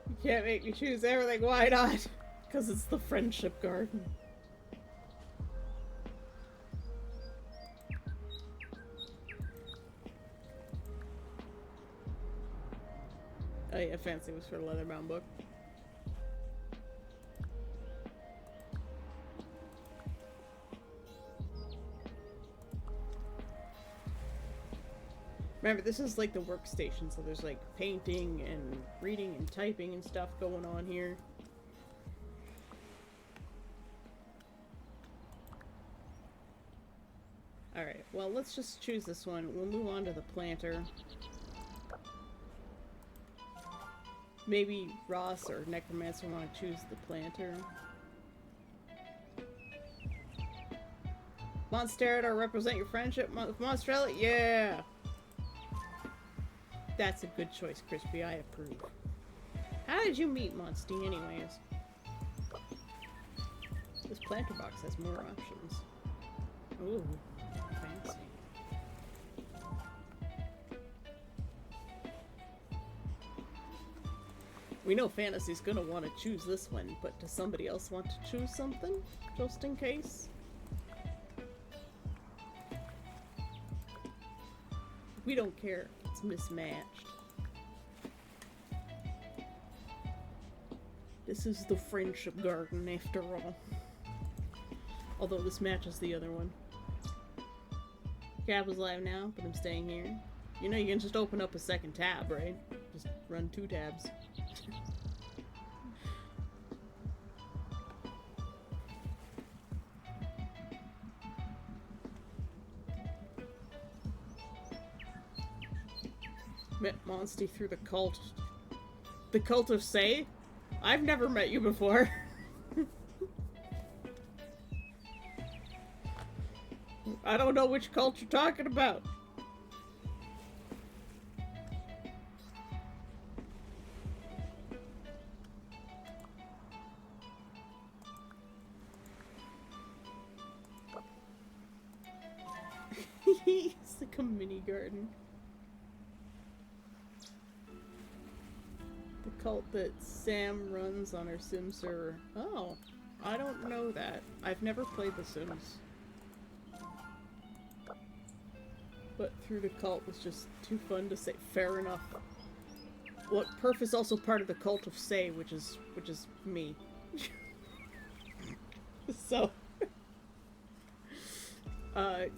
You can't make me choose everything, why not? Because it's the Friendship Garden. Oh yeah, fancy was for the leather-bound book. Remember, this is like the workstation, so there's like painting and reading and typing and stuff going on here. Alright, well let's just choose this one. We'll move on to the planter. Maybe Ross or Necromancer want to choose the planter. Monstera, represent your friendship with Monstrella? Yeah! That's a good choice, Crispy. I approve. How did you meet Monsty, anyways? This planter box has more options. Ooh, fancy. We know Fantasy's gonna want to choose this one, but does somebody else want to choose something? Just in case? We don't care. It's mismatched. This is the friendship garden, after all. Although this matches the other one. Cab is live now, but I'm staying here. You know you can just open up a second tab, right? Just run 2 tabs. Met Monsty through the cult. The cult of Say? I've never met you before. I don't know which cult you're talking about. It's like a mini garden. The cult that Sam runs on our Sim server. Oh, I don't know that. I've never played The Sims. But through the cult was just too fun to say. Fair enough. Well, Perf is also part of the cult of Say, which is me. So,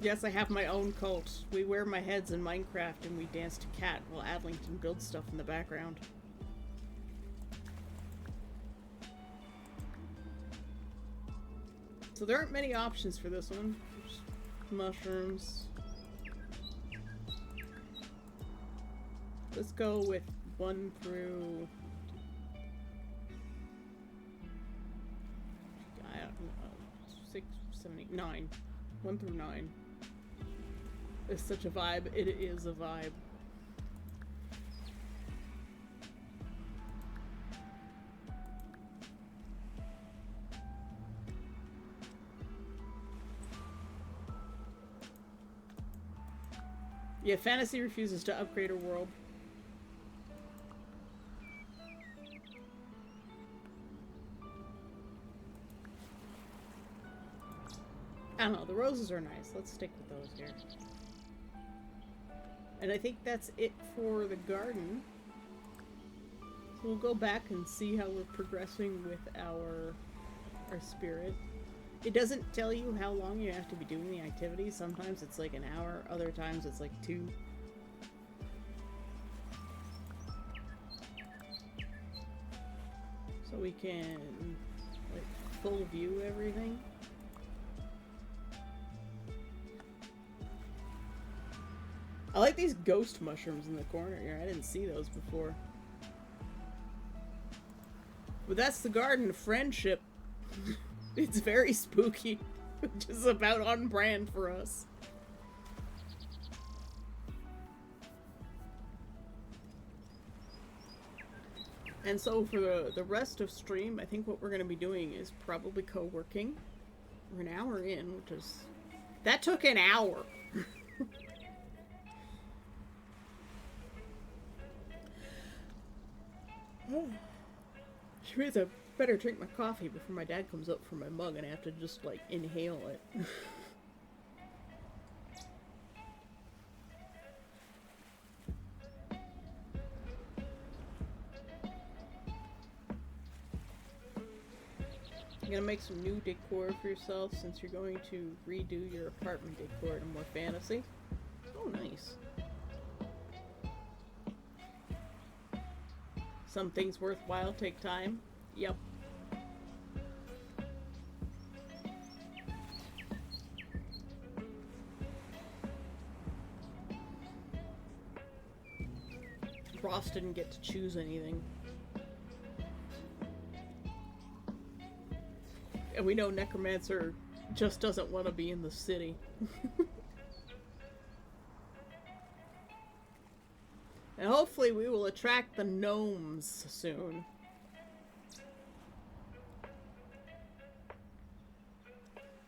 yes, I have my own cult. We wear my heads in Minecraft and we dance to Cat while Adlington builds stuff in the background. So there aren't many options for this one. There's mushrooms. Let's go with 1 through... I don't know. 6, 7, 8, 9. 1 through 9. It's such a vibe. It is a vibe. Yeah, Fantasy refuses to upgrade her world. I don't know, the roses are nice. Let's stick with those here. And I think that's it for the garden. So we'll go back and see how we're progressing with our spirit. It doesn't tell you how long you have to be doing the activity. Sometimes it's like an hour, other times it's like 2. So we can like full view everything. I like these ghost mushrooms in the corner here. I didn't see those before. But that's the Garden of Friendship. It's very spooky, which is about on brand for us. And so for the rest of stream, I think what we're going to be doing is probably co-working. We're an hour in, which is... That took an hour! She means I better drink my coffee before my dad comes up for my mug and I have to just, like, inhale it. You're gonna make some new decor for yourself since you're going to redo your apartment decor to more fantasy. Oh, nice. Some things worthwhile take time. Yep. Ross didn't get to choose anything. And we know Necromancer just doesn't want to be in the city. And hopefully we will attract the gnomes soon.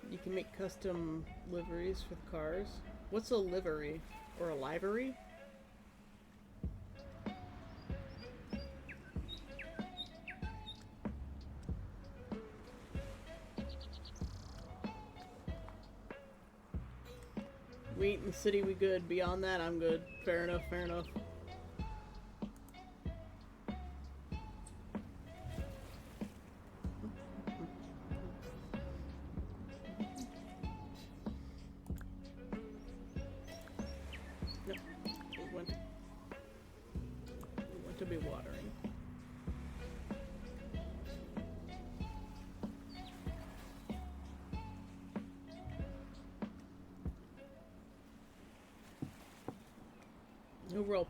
You can make custom liveries for the cars. What's a livery? Or a livery? We eat in the city, we good. Beyond that, I'm good. Fair enough, fair enough. Nope. It went to be watering. Overall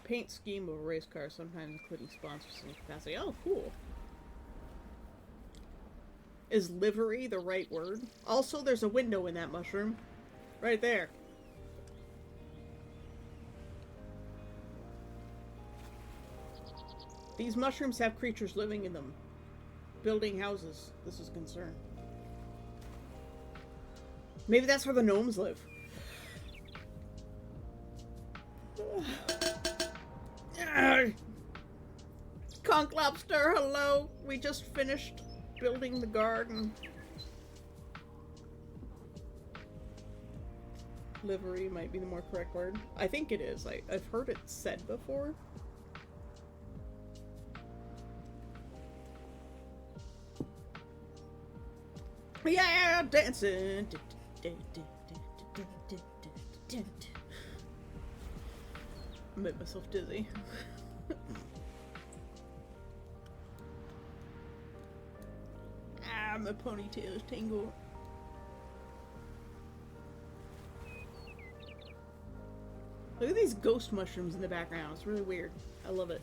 paint scheme of a race car, sometimes including sponsors in capacity. Oh, cool. Is livery the right word? Also, there's a window in that mushroom. Right there. These mushrooms have creatures living in them. Building houses. This is a concern. Maybe that's where the gnomes live. Conch Lobster, hello. We just finished building the garden. Livery might be the more correct word. I think it is. I've heard it said before. Yeah, dancing. I made myself dizzy. My ponytail is tangled. Look at these ghost mushrooms in the background. It's really weird. I love it.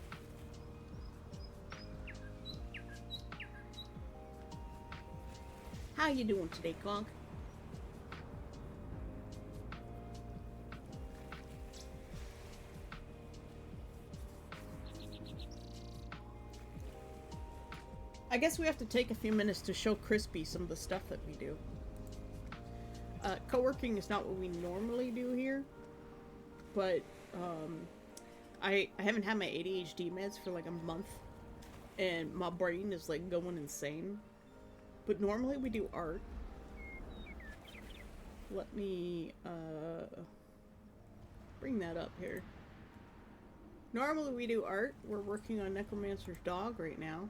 How you doing today, Conch? I guess we have to take a few minutes to show Crispy some of the stuff that we do. Co-working is not what we normally do here, but I haven't had my ADHD meds for like a month, and my brain is like going insane. But normally we do art. Let me bring that up here. Normally we do art. We're working on Necromancer's dog right now.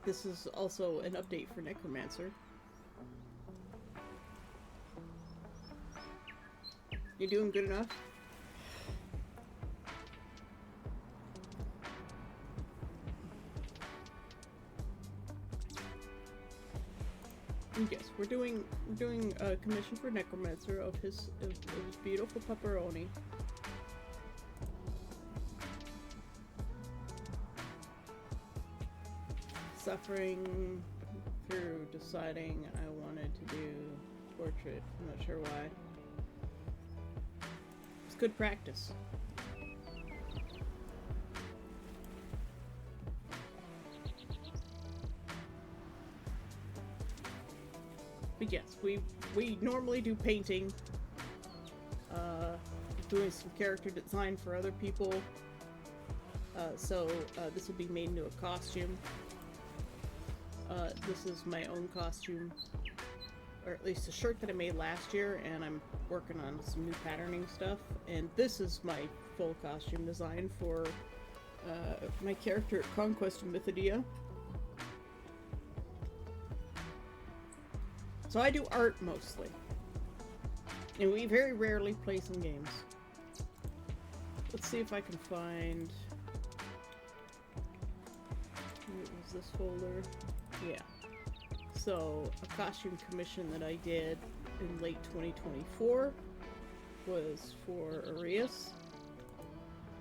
This is also an update for Necromancer. You doing good enough? Yes, we're doing a commission for Necromancer of his beautiful pepperoni. Suffering through deciding I wanted to do portrait. I'm not sure why. It's good practice. But yes, we normally do painting, doing some character design for other people. So this will be made into a costume. This is my own costume, or at least a shirt that I made last year, and I'm working on some new patterning stuff. And this is my full costume design for my character at Conquest of Mythodia. So I do art mostly, and we very rarely play some games. Let's see if I can find... What was this folder? Yeah. So, a costume commission that I did in late 2024 was for Arias,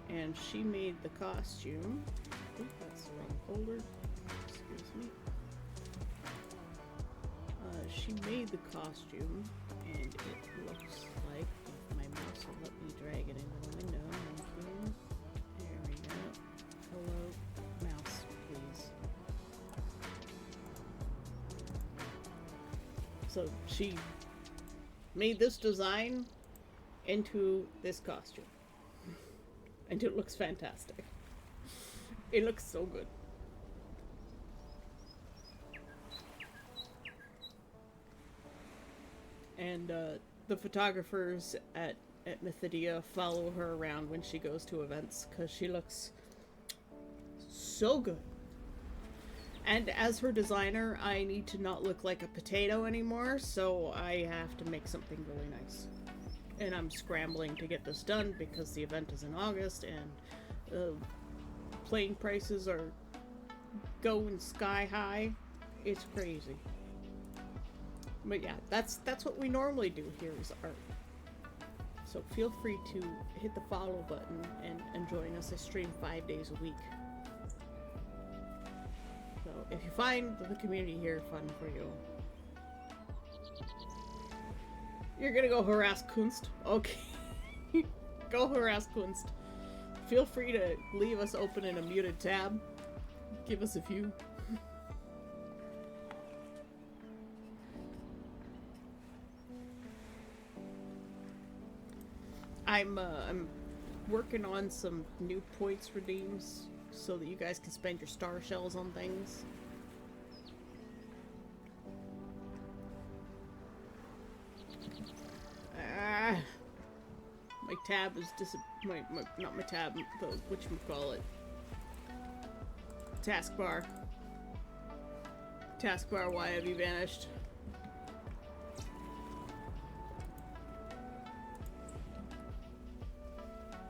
and she made the costume. I think that's the wrong folder. Excuse me. She made the costume, and it looks like, if my mouse will let me drag it into the window, thank you. There we go. Hello, mouse, please. So she made this design into this costume. And it looks fantastic. It looks so good. And the photographers at Mythidia follow her around when she goes to events because she looks so good. And as her designer, I need to not look like a potato anymore, so I have to make something really nice. And I'm scrambling to get this done because the event is in August and plane prices are going sky high. It's crazy. But yeah, that's what we normally do here is art. So feel free to hit the follow button and join us. I stream 5 days a week. So if you find the community here fun for you, you're gonna go harass Kunst? Okay. Go harass Kunst. Feel free to leave us open in a muted tab. Give us a view. I'm working on some new points redeems so that you guys can spend your star shells on things. My tab is not my tab, the whatchamacallit. Taskbar. Taskbar, why have you vanished?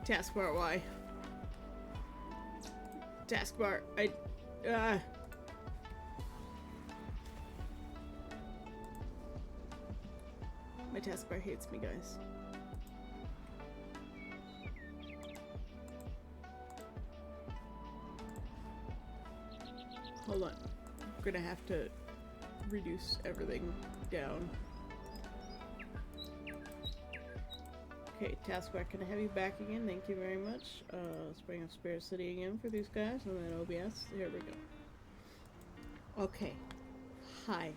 Taskbar, why? Taskbar, my taskbar hates me, guys. Hold on. I'm gonna have to reduce everything down. Okay, taskbar, can I have you back again? Thank you very much. Let's bring up Spirit City again for these guys, and then OBS. Here we go. Okay. Hi.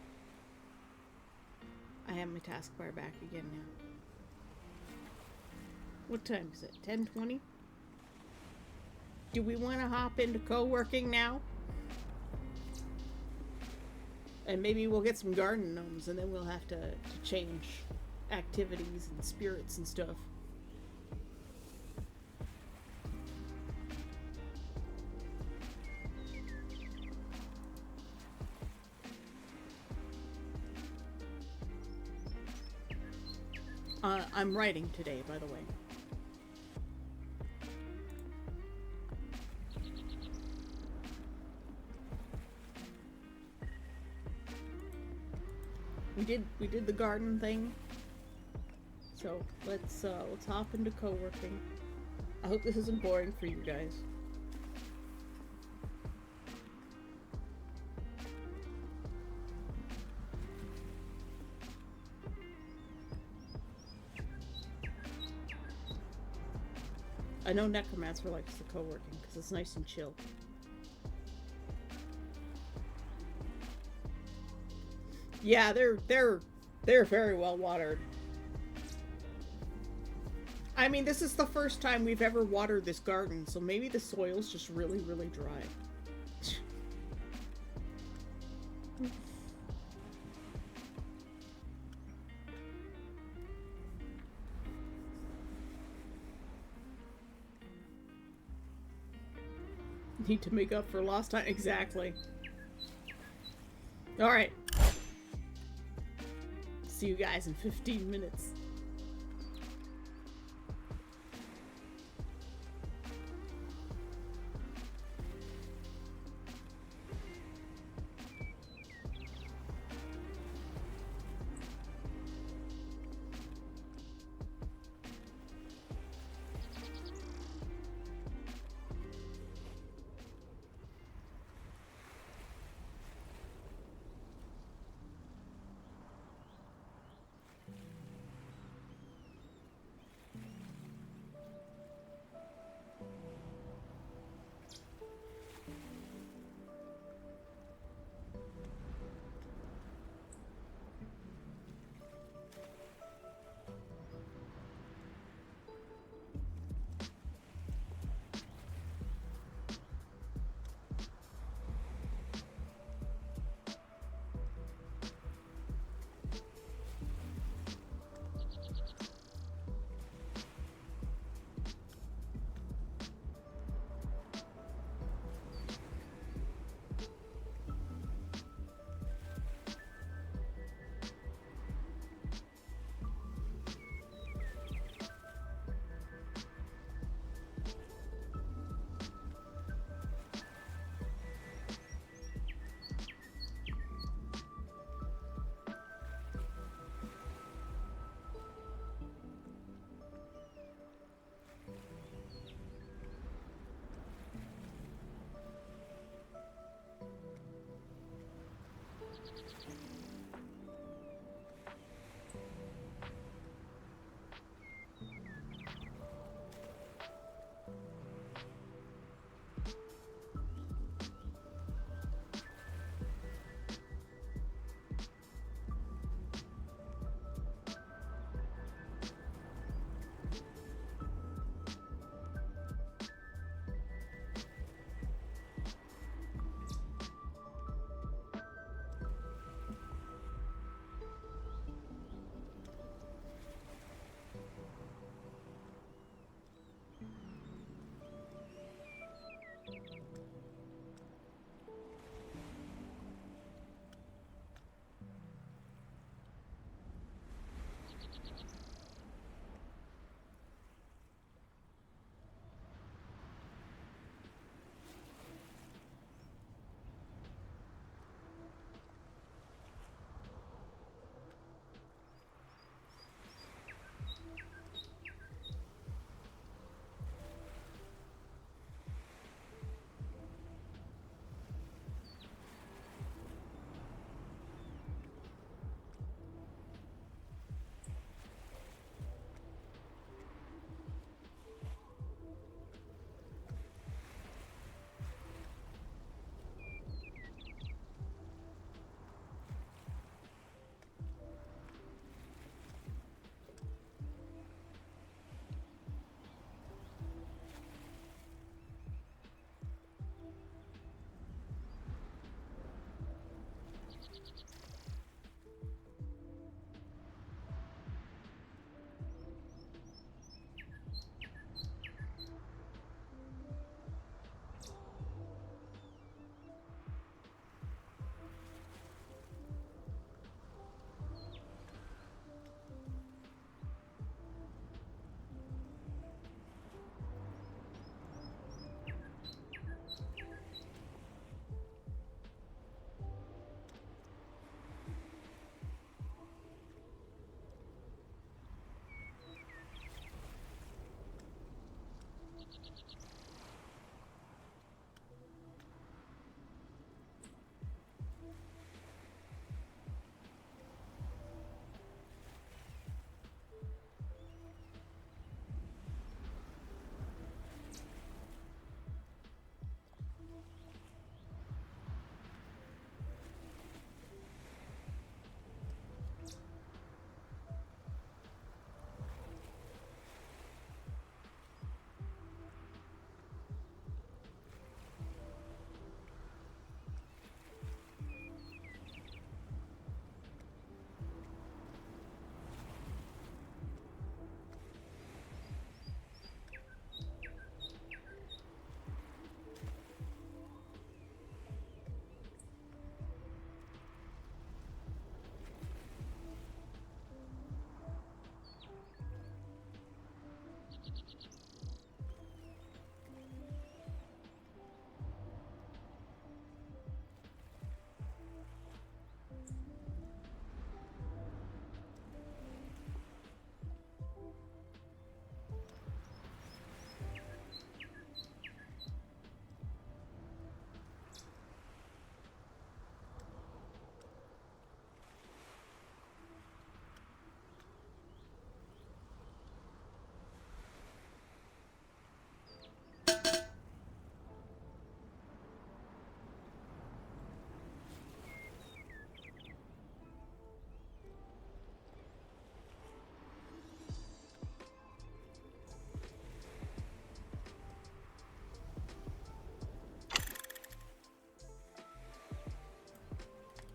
I have my taskbar back again now. What time is it? 10:20? Do we want to hop into co-working now? And maybe we'll get some garden gnomes, and then we'll have to change activities and spirits and stuff. I'm writing today, by the way. We did the garden thing. So let's hop into co-working. I hope this isn't boring for you guys. I know Necromancer likes the co-working because it's nice and chill. Yeah, they're very well watered. I mean, this is the first time we've ever watered this garden, so maybe the soil's just really, really dry. Need to make up for lost time. Exactly. Alright. See you guys in 15 minutes.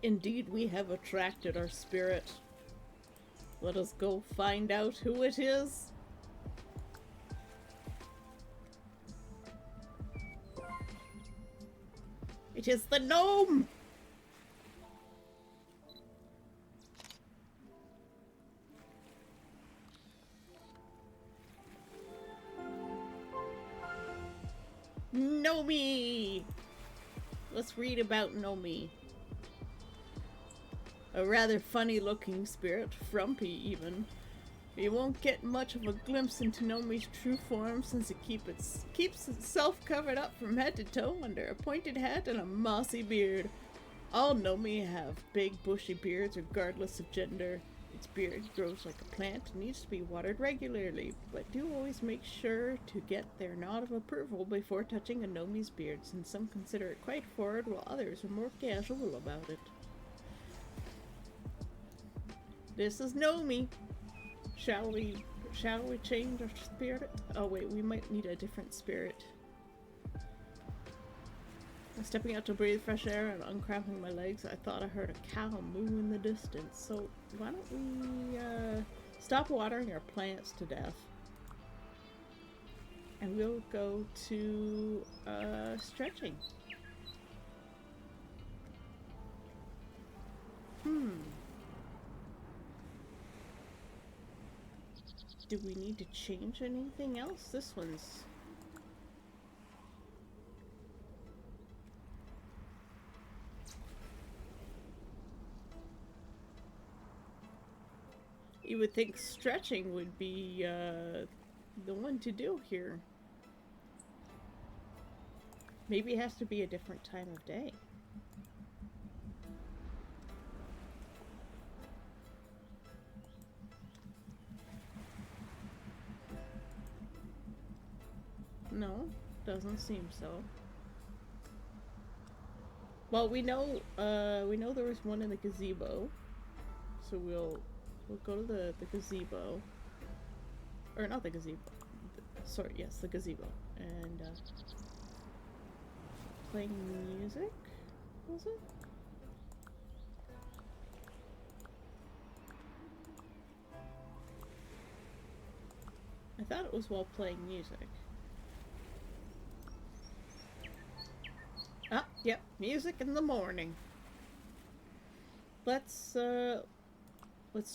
Indeed, we have attracted our spirit. Let us go find out who it is. It is the gnome! Nomi! Let's read about Nomi. A rather funny-looking spirit, frumpy even. You won't get much of a glimpse into Nomi's true form since it keeps itself covered up from head to toe under a pointed hat and a mossy beard. All Nomi have big bushy beards regardless of gender. Its beard grows like a plant and needs to be watered regularly, but do always make sure to get their nod of approval before touching a Nomi's beard, since some consider it quite forward while others are more casual about it. This is Nomi. Shall we change our spirit? Oh wait, we might need a different spirit. Stepping out to breathe fresh air and uncramping my legs, I thought I heard a cow moo in the distance. So why don't we stop watering our plants to death? And we'll go to stretching. Do we need to change anything else? This one's... You would think stretching would be the one to do here. Maybe it has to be a different time of day. No, doesn't seem so. Well, we know there was one in the gazebo, so we'll go to the gazebo, or not the gazebo. Sorry, yes, the gazebo, and playing music. Was it? I thought it was while playing music. Ah, yep, music in the morning. Let's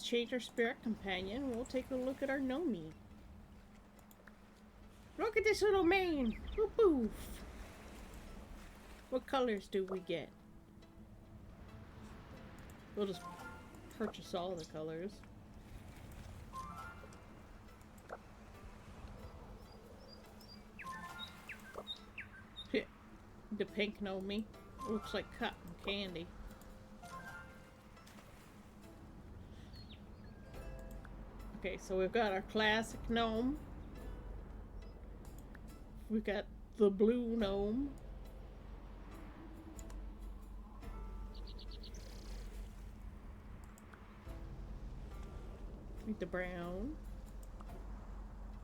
change our spirit companion. We'll take a look at our Nomi. Look at this little mane! Whoop woof! What colors do we get? We'll just purchase all the colors. The pink Nomi. Looks like cotton candy. Okay, so we've got our classic gnome. We've got the blue gnome. With the brown.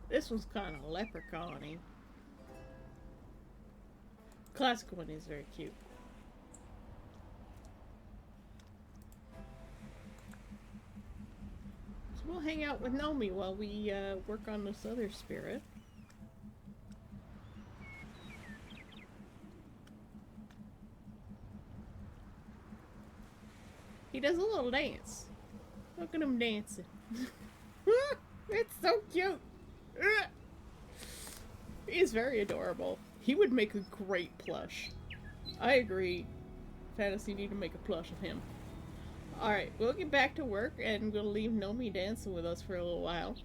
This one's kind of leprechaun-y. Classic one is very cute. So we'll hang out with Nomi while we work on this other spirit. He does a little dance. Look at him dancing. It's so cute. He's very adorable. He would make a great plush. I agree. Fantasy need to make a plush of him. Alright, we'll get back to work and we'll leave Nomi dancing with us for a little while.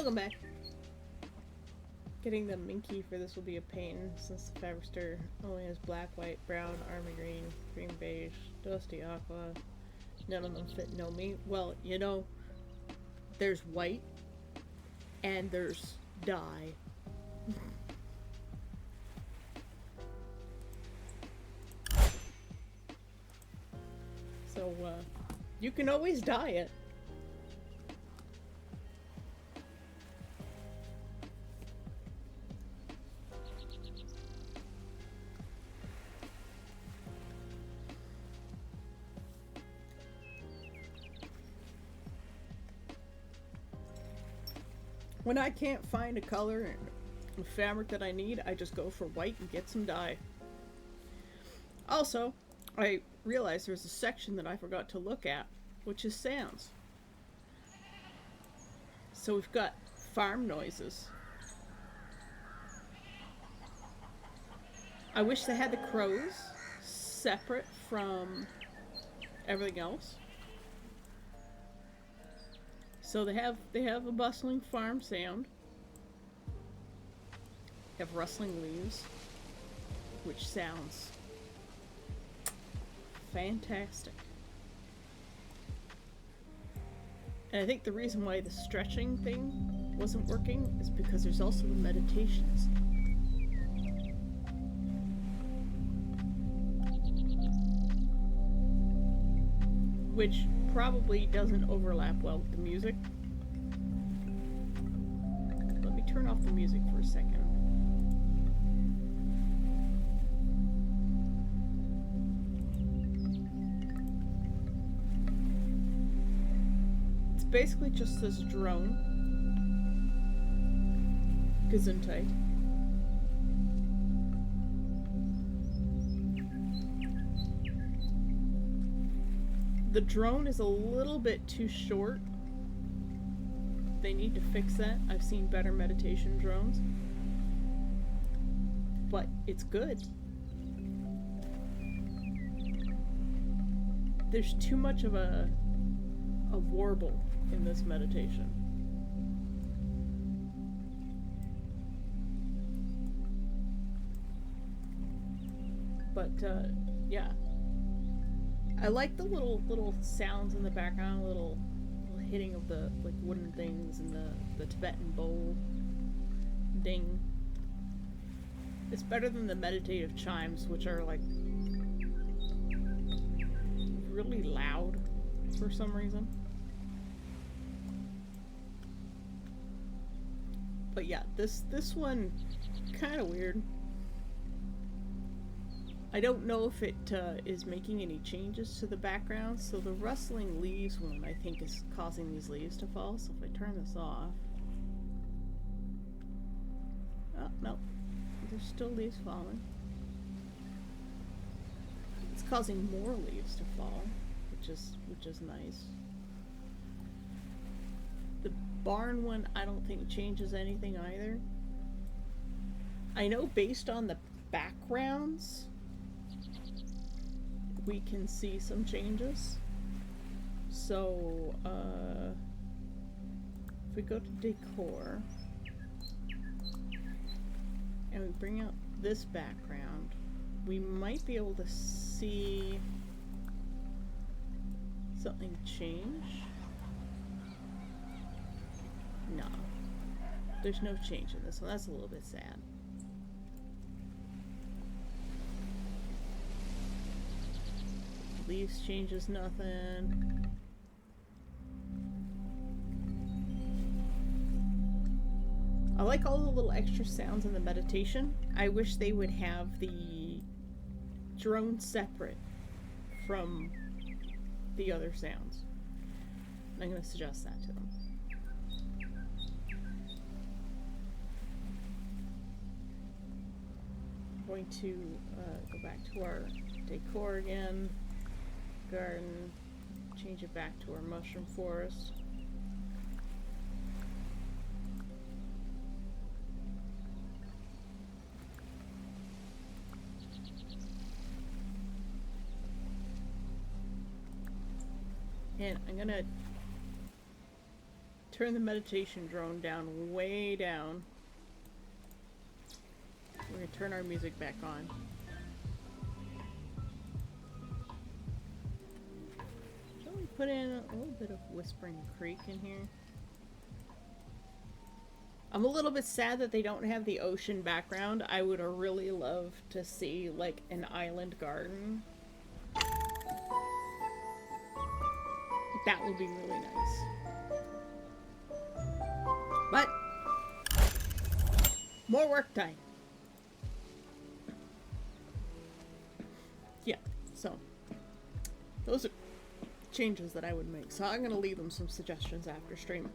Welcome back. Getting the minky for this will be a pain since the fabric stir only has black, white, brown, army green, green beige, dusty aqua. None of them fit no me. Well, you know, there's white and there's dye. So, you can always dye it. When I can't find a color and a fabric that I need, I just go for white and get some dye. Also, I realized there's a section that I forgot to look at, which is sounds. So we've got farm noises. I wish they had the crows separate from everything else. So they have a bustling farm sound. They have rustling leaves, which sounds fantastic. And I think the reason why the stretching thing wasn't working is because there's also the meditations. Which probably doesn't overlap well with the music. Let me turn off the music for a second. It's basically just this drone. Gesundheit. The drone is a little bit too short. They need to fix that. I've seen better meditation drones. But it's good. There's too much of a warble in this meditation. But, yeah. I like the little sounds in the background, little hitting of the like wooden things and the Tibetan bowl ding. It's better than the meditative chimes, which are like really loud for some reason. But yeah, this one kind of weird. I don't know if it is making any changes to the background, so the rustling leaves one I think is causing these leaves to fall, so if I turn this off... Oh, no. There's still leaves falling. It's causing more leaves to fall, which is nice. The barn one I don't think changes anything either. I know based on the backgrounds we can see some changes. So, if we go to decor and we bring out this background, we might be able to see something change. No, there's no change in this one. That's a little bit sad. Leaves changes nothing. I like all the little extra sounds in the meditation. I wish they would have the drone separate from the other sounds. I'm going to suggest that to them. I'm going to go back to our decor again. Garden, change it back to our mushroom forest. And I'm gonna Turn the meditation drone down, way down. We're gonna turn our music back on. Shall we put in a little bit of Whispering Creek in here? I'm a little bit sad that they don't have the ocean background. I would have really loved to see, like, an island garden. That would be really nice. But, more work time. Yeah, so, those are changes that I would make. So I'm gonna leave them some suggestions after stream.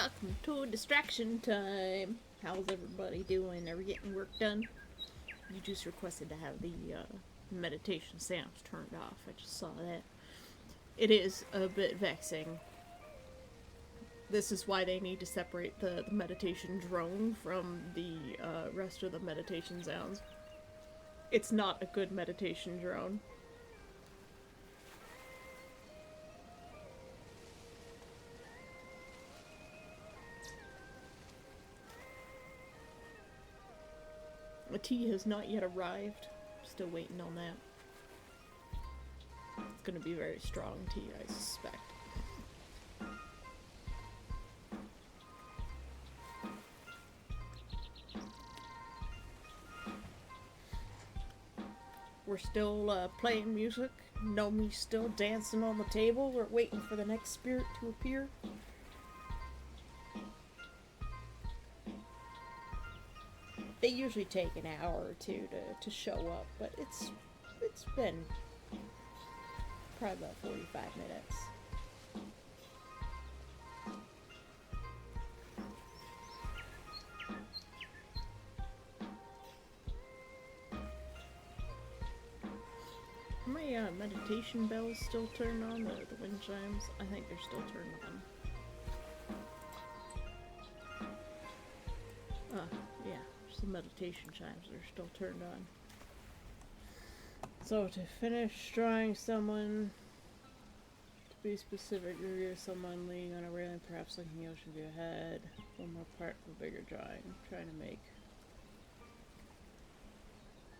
Welcome to Distraction Time. How's everybody doing? Are we getting work done? You just requested to have the meditation sounds turned off. I just saw that. It is a bit vexing. This is why they need to separate the meditation drone from the rest of the meditation sounds. It's not a good meditation drone. The tea has not yet arrived. Still waiting on that. It's gonna be very strong tea, I suspect. We're still playing music. Nomi's still dancing on the table. We're waiting for the next spirit to appear. They usually take an hour or two to show up, but it's been probably about 45 minutes. Are my meditation bells still turned on? The wind chimes? I think they're still turned on. Yeah. The meditation chimes are still turned on. So to finish drawing someone, to be specific, review someone leaning on a railing, perhaps looking the ocean view ahead. One more part of a bigger drawing. I'm trying to make.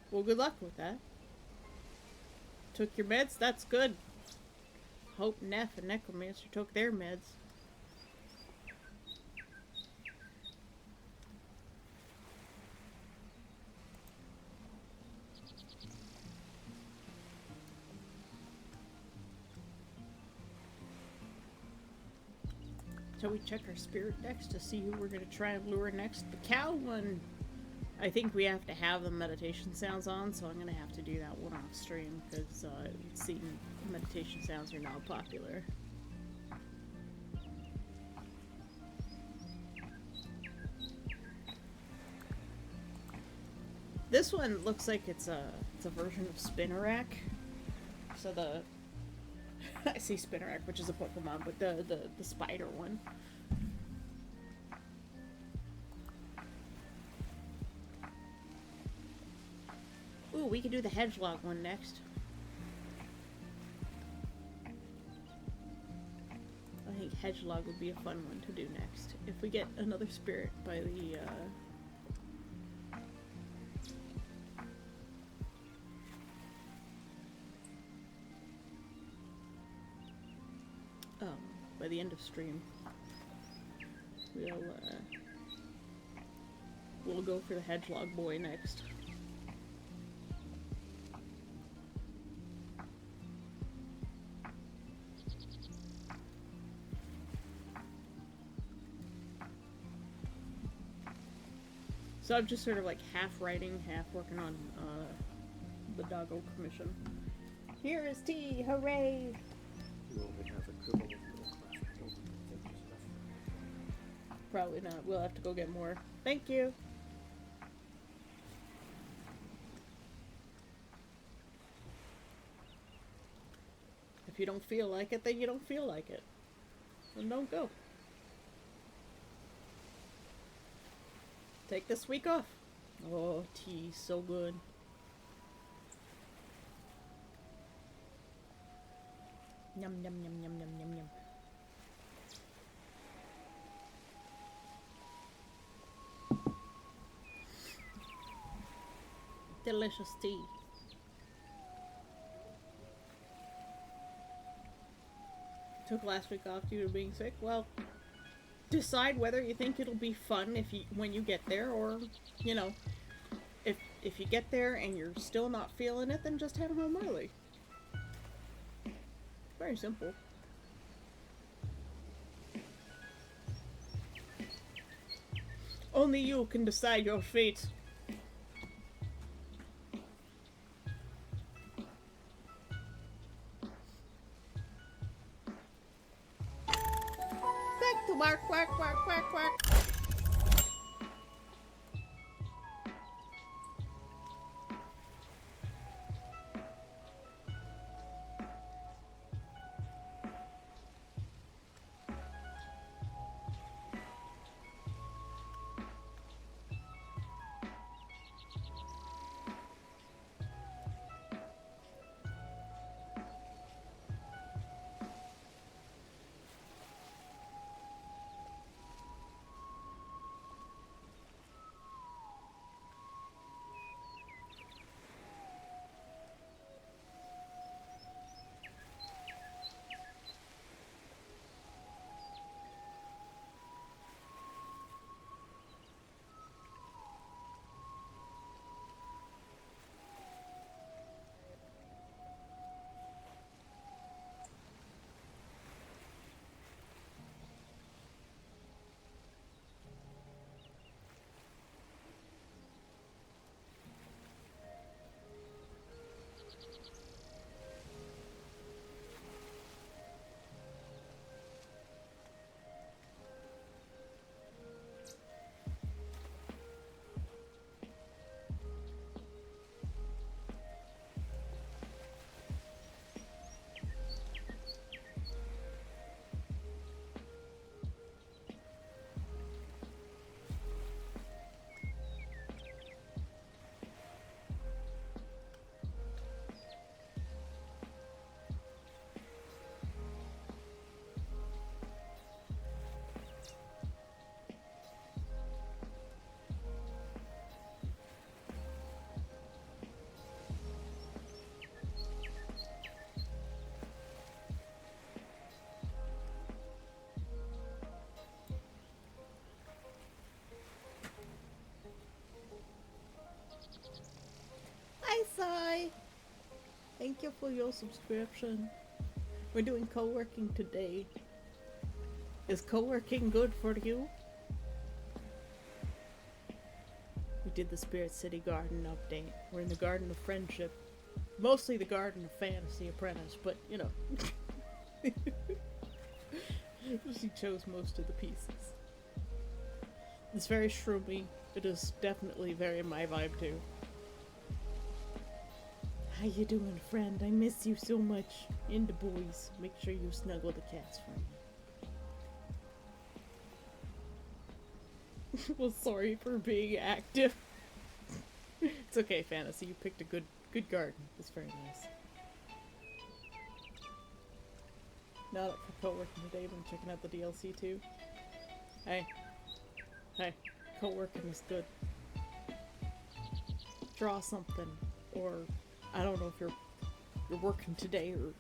Well, good luck with that. Took your meds? That's good. Hope Neff and Necromancer took their meds. Shall we check our spirit decks to see who we're going to try and lure next? The cow one, I think we have to have the meditation sounds on, so I'm going to have to do that one off stream, because it seems meditation sounds are not popular. This one looks like it's a version of Spinarak. So the I see Spinarak, which is a Pokemon, but the spider one. Ooh, we can do the Hedgehog one next. I think Hedgehog would be a fun one to do next. If we get another spirit by the, by the end of stream, we'll go for the Hedgehog boy next. So I'm just sort of like half writing, half working on the Doggo commission. Here is tea, hooray! You only have a couple of middle class people. Thank you, Steph. Probably not. We'll have to go get more. Thank you. If you don't feel like it, then you don't feel like it. Then don't go. Take this week off. Oh, tea, so good. Yum, yum, yum, yum, yum, yum, yum. Delicious tea. Took last week off due to being sick. Well, decide whether you think it'll be fun when you get there, or, you know, if you get there and you're still not feeling it, then just head home early. Very simple. Only you can decide your fate. Back to Mark, quack, quack, quack, quack. Hi, Sai. Thank you for your subscription. We're doing co-working today. Is co-working good for you? We did the Spirit City Garden update. We're in the Garden of Friendship. Mostly the Garden of Fantasy Apprentice, but you know. She chose most of the pieces. It's very shroomy. It is definitely very my vibe too. How you doing, friend? I miss you so much. In the boys. Make sure you snuggle the cats for me. Well, sorry for being active. It's okay, Fantasy. You picked a good garden. It's very nice. Not up for co-working today, but I'm checking out the DLC too. Hey. Hey. Co-working is good. Draw something. Or, I don't know if you're working today or...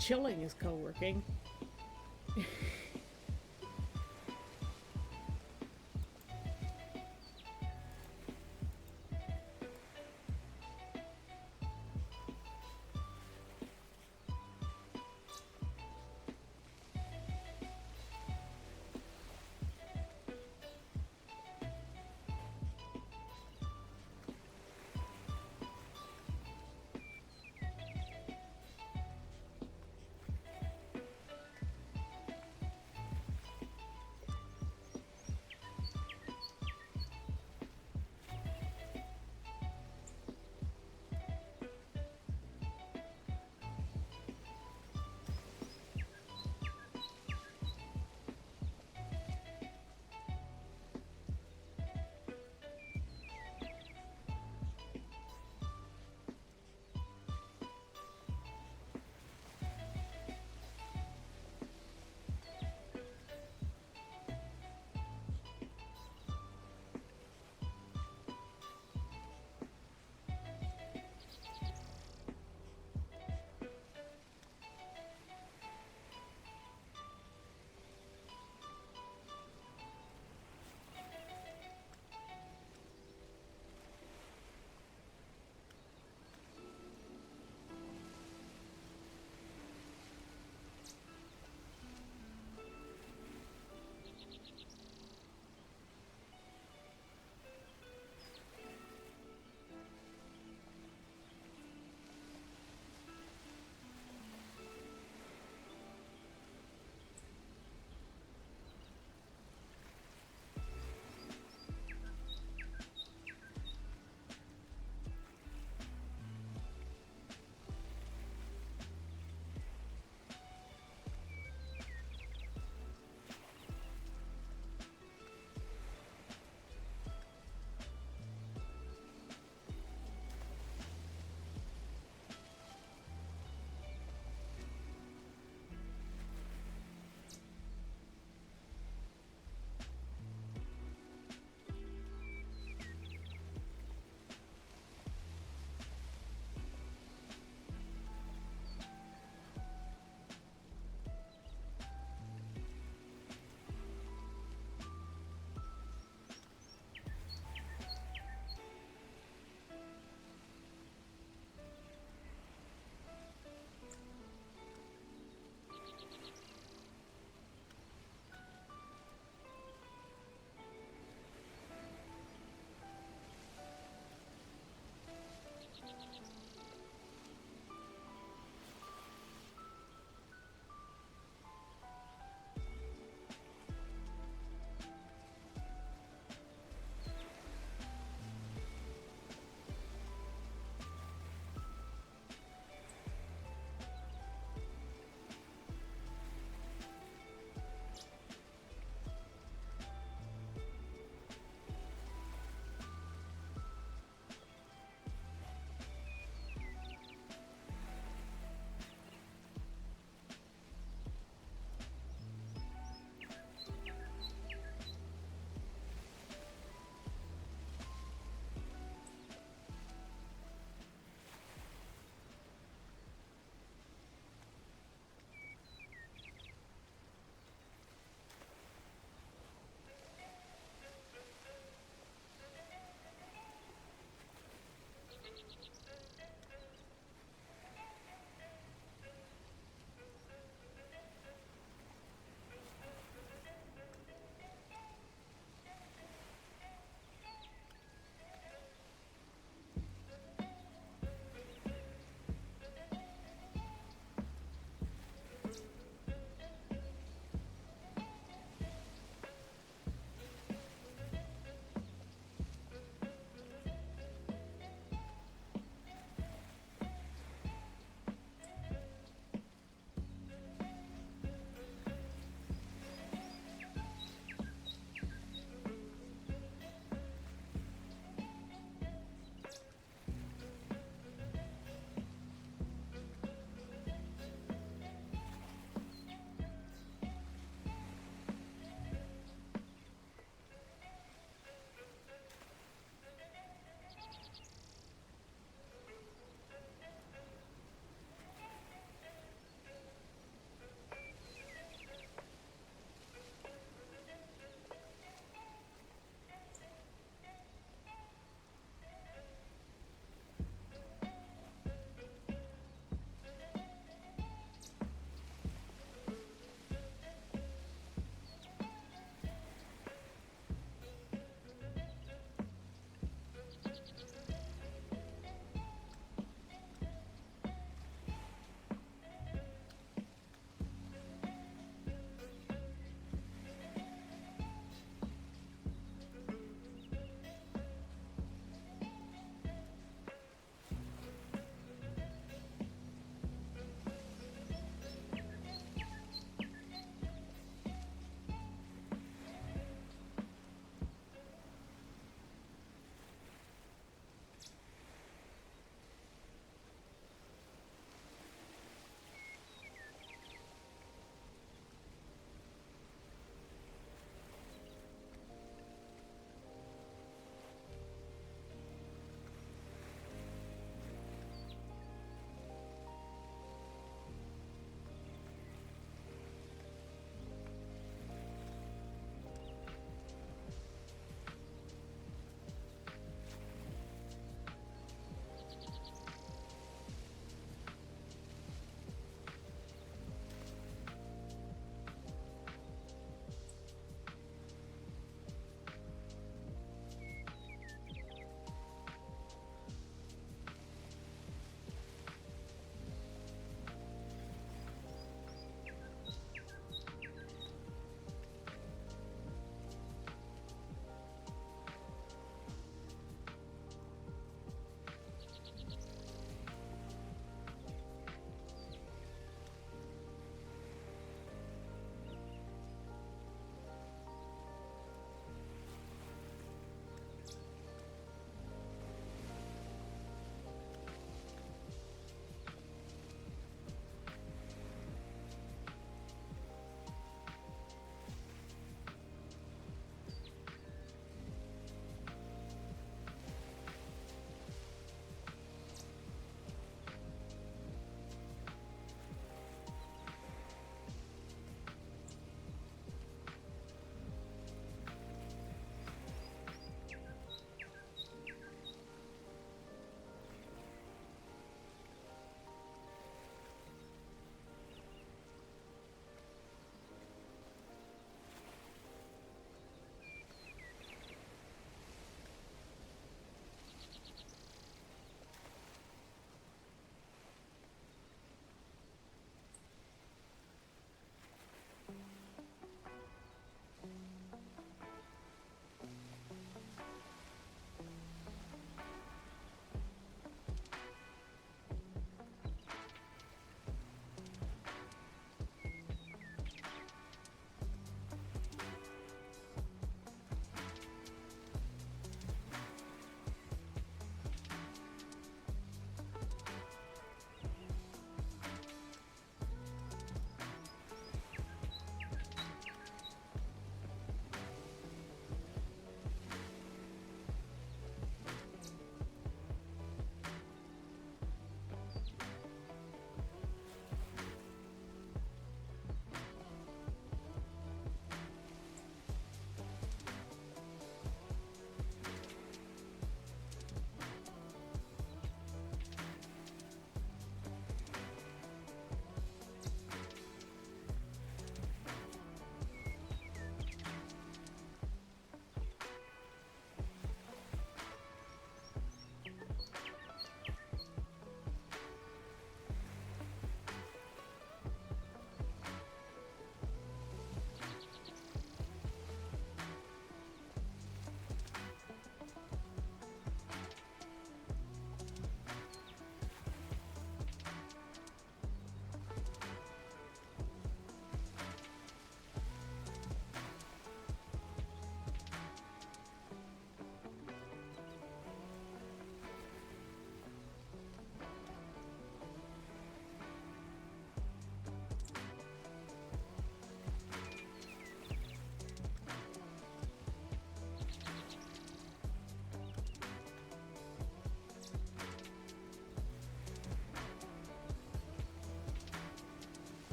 Chilling is co-working.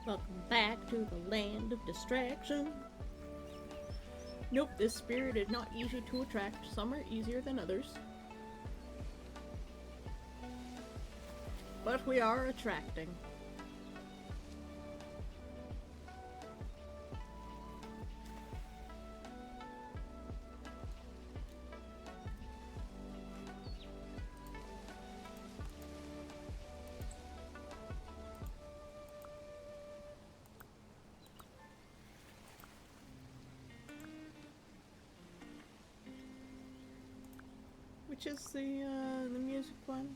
Welcome back to the land of distraction. Nope, this spirit is not easy to attract. Some are easier than others. But we are attracting. Which is the music one?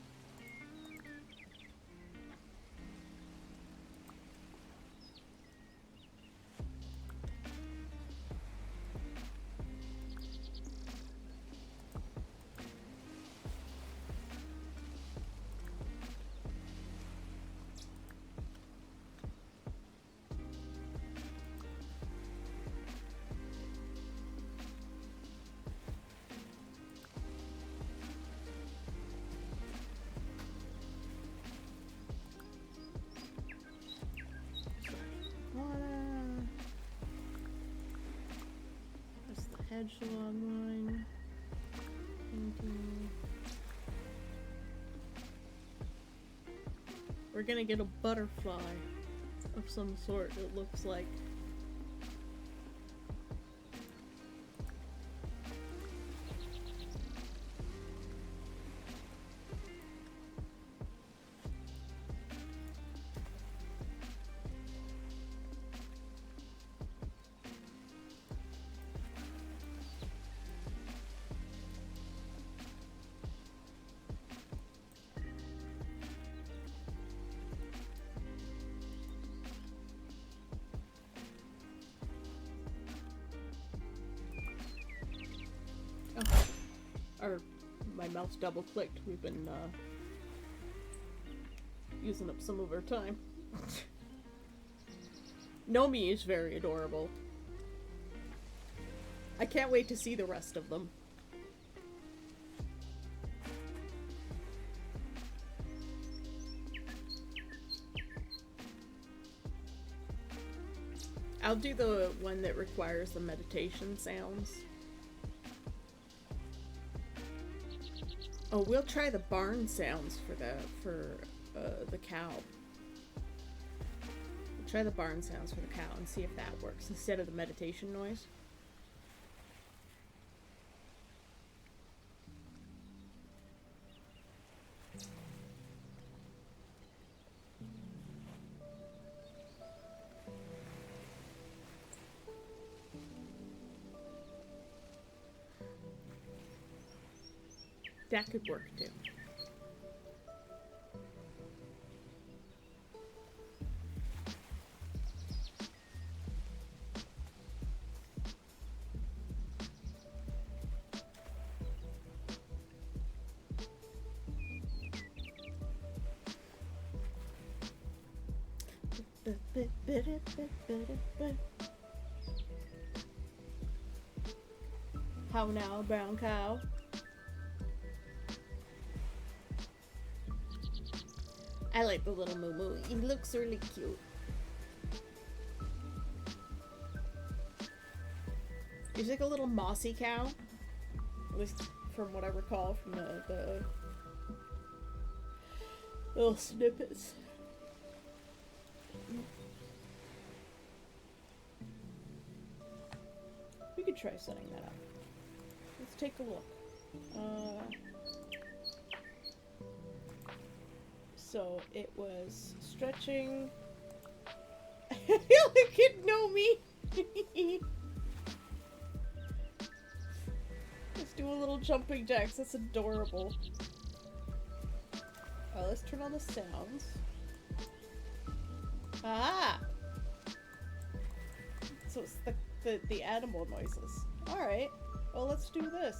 That's the hedgehog one. We're gonna get a butterfly of some sort, it looks like. Or my mouse double clicked. We've been using up some of our time. Nomi is very adorable. I can't wait to see the rest of them. I'll do the one that requires the meditation sounds. Oh, we'll try the barn sounds for the cow. We'll try the barn sounds for the cow and see if that works instead of the meditation noise. That could work too. How now, brown cow? I like the little moo moo. He looks really cute. He's like a little mossy cow. At least from what I recall from the little snippets. We could try setting that up. Let's take a look. So it was stretching. Look at Nomi. Let's do a little jumping jacks. That's adorable. Let's turn on the sounds. Ah! So it's the animal noises. Alright. Well, let's do this.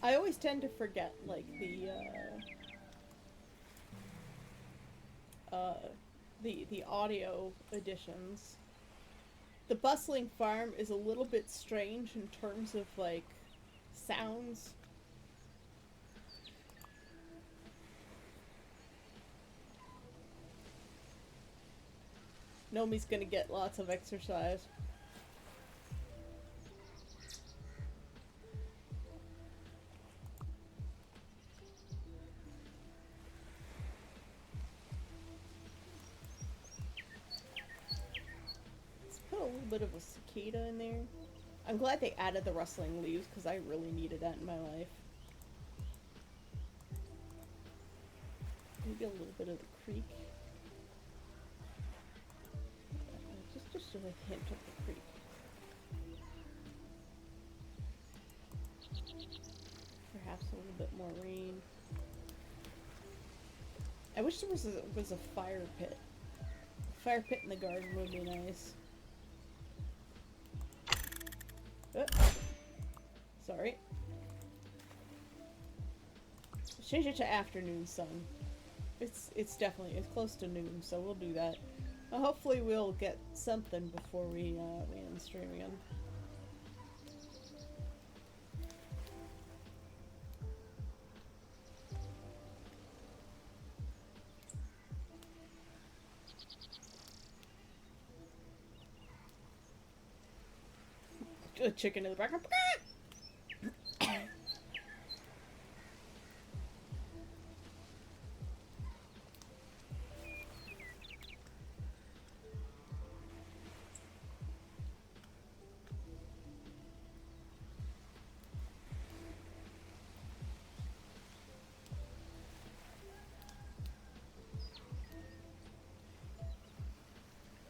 I always tend to forget, like, the audio additions. The bustling farm is a little bit strange in terms of like sounds. Nomi's gonna get lots of exercise. Let's put a little bit of a cicada in there. I'm glad they added the rustling leaves because I really needed that in my life. Maybe a little bit of the creek. Just a hint of the creek. Perhaps a little bit more rain. I wish there was a fire pit. A fire pit in the garden would be nice. Oh. Sorry. Change it to afternoon sun. It's definitely close to noon, so we'll do that. Hopefully we'll get something before we end the stream again. A chicken in the background.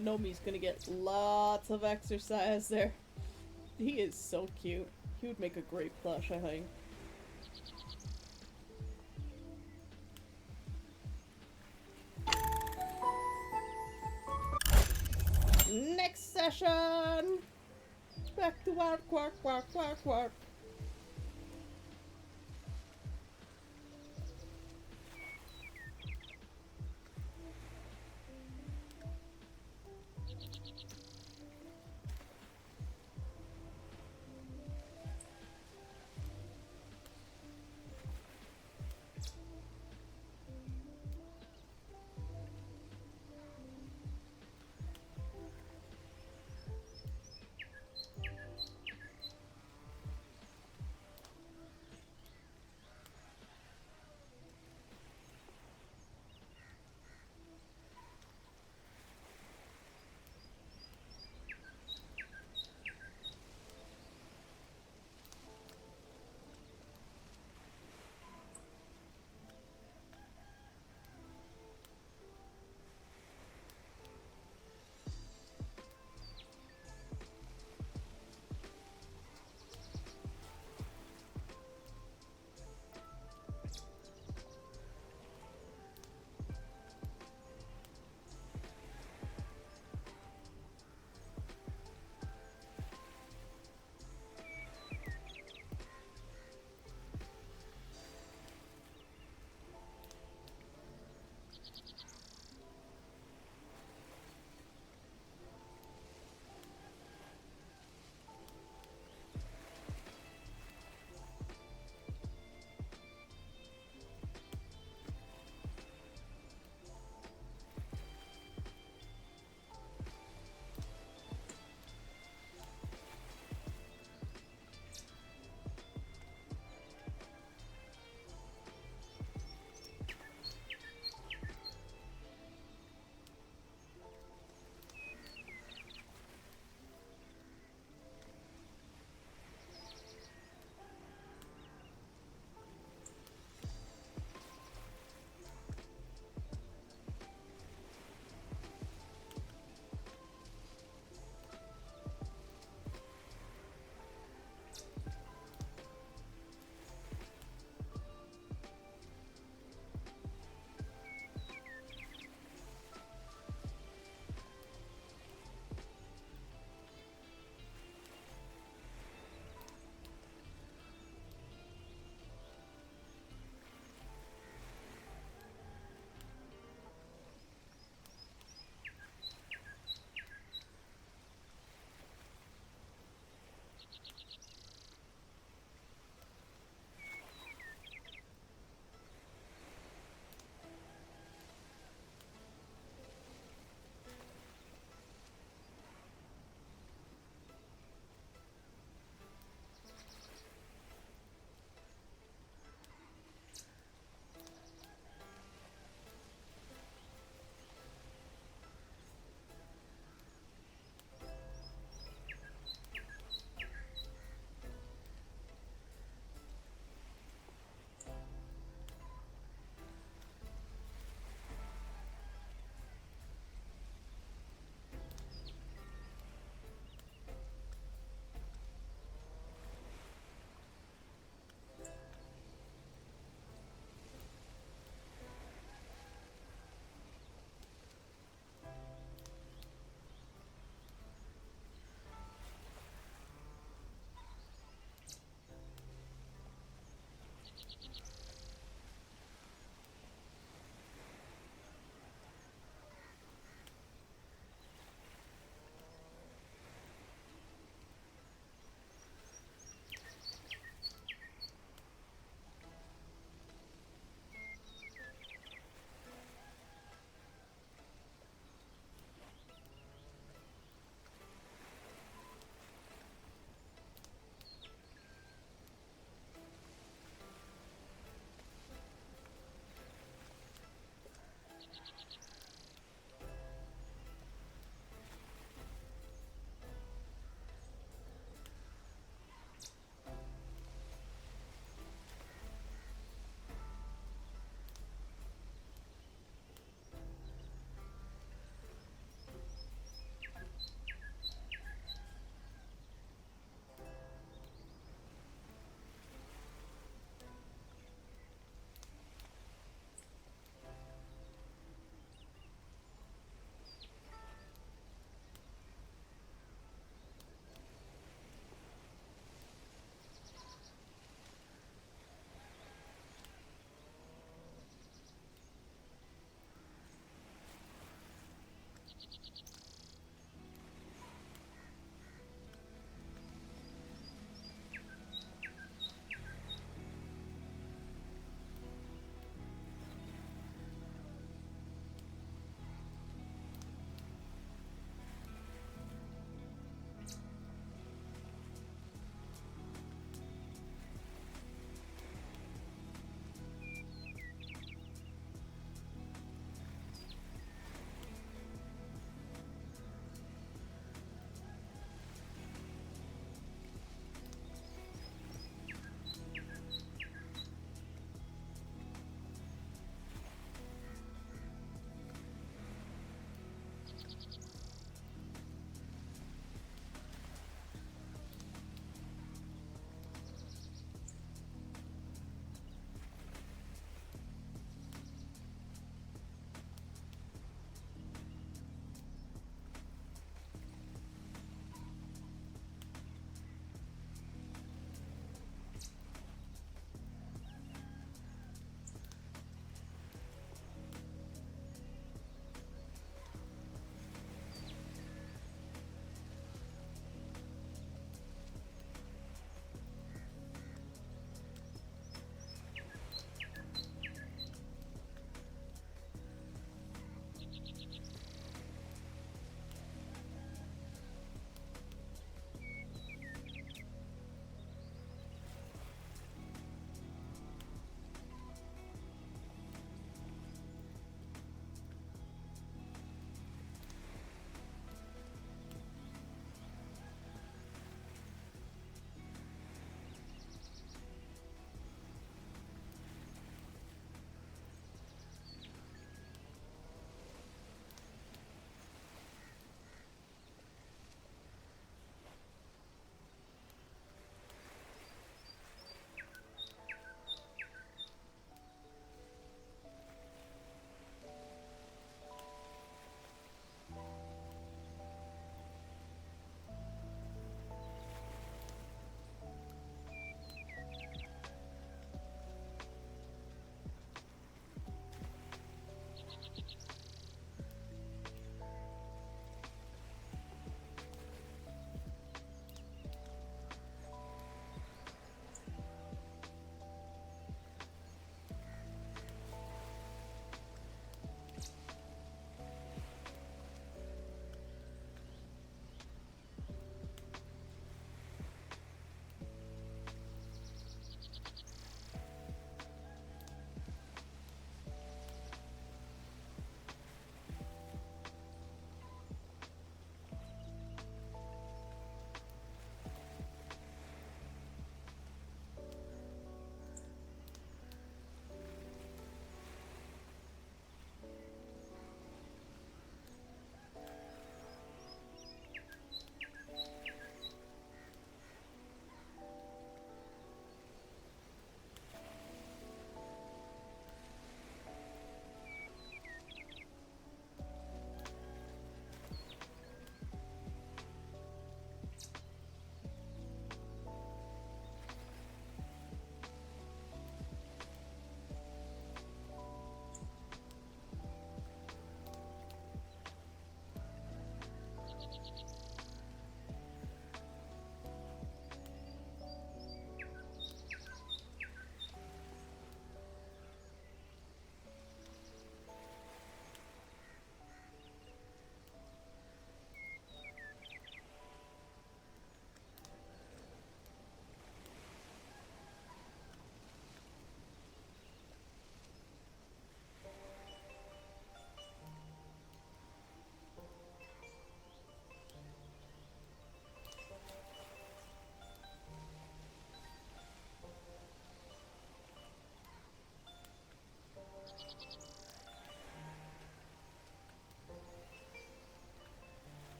Nomi's gonna get lots of exercise there. He is so cute. He would make a great plush, I think. Next session! Back to work, work, work, work, work.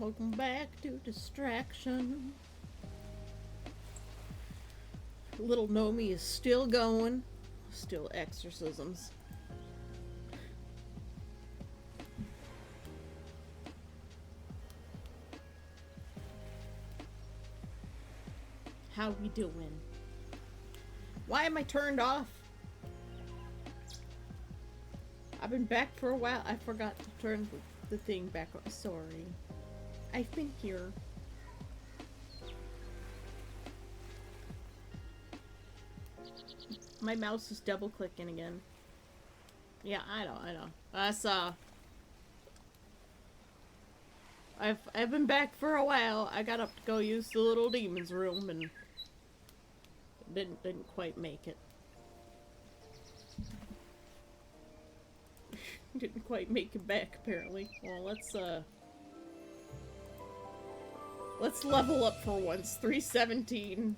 Welcome back to Distraction. Little Nomi is still going. Still exorcisms. How we doing? Why am I turned off? I've been back for a while. I forgot to turn the thing back on. Sorry. I've been here. My mouse is double clicking again. Yeah, I know. I've been back for a while. I got up to go use the little demon's room and didn't quite make it. Didn't quite make it back apparently. Well, let's level up for once. 317.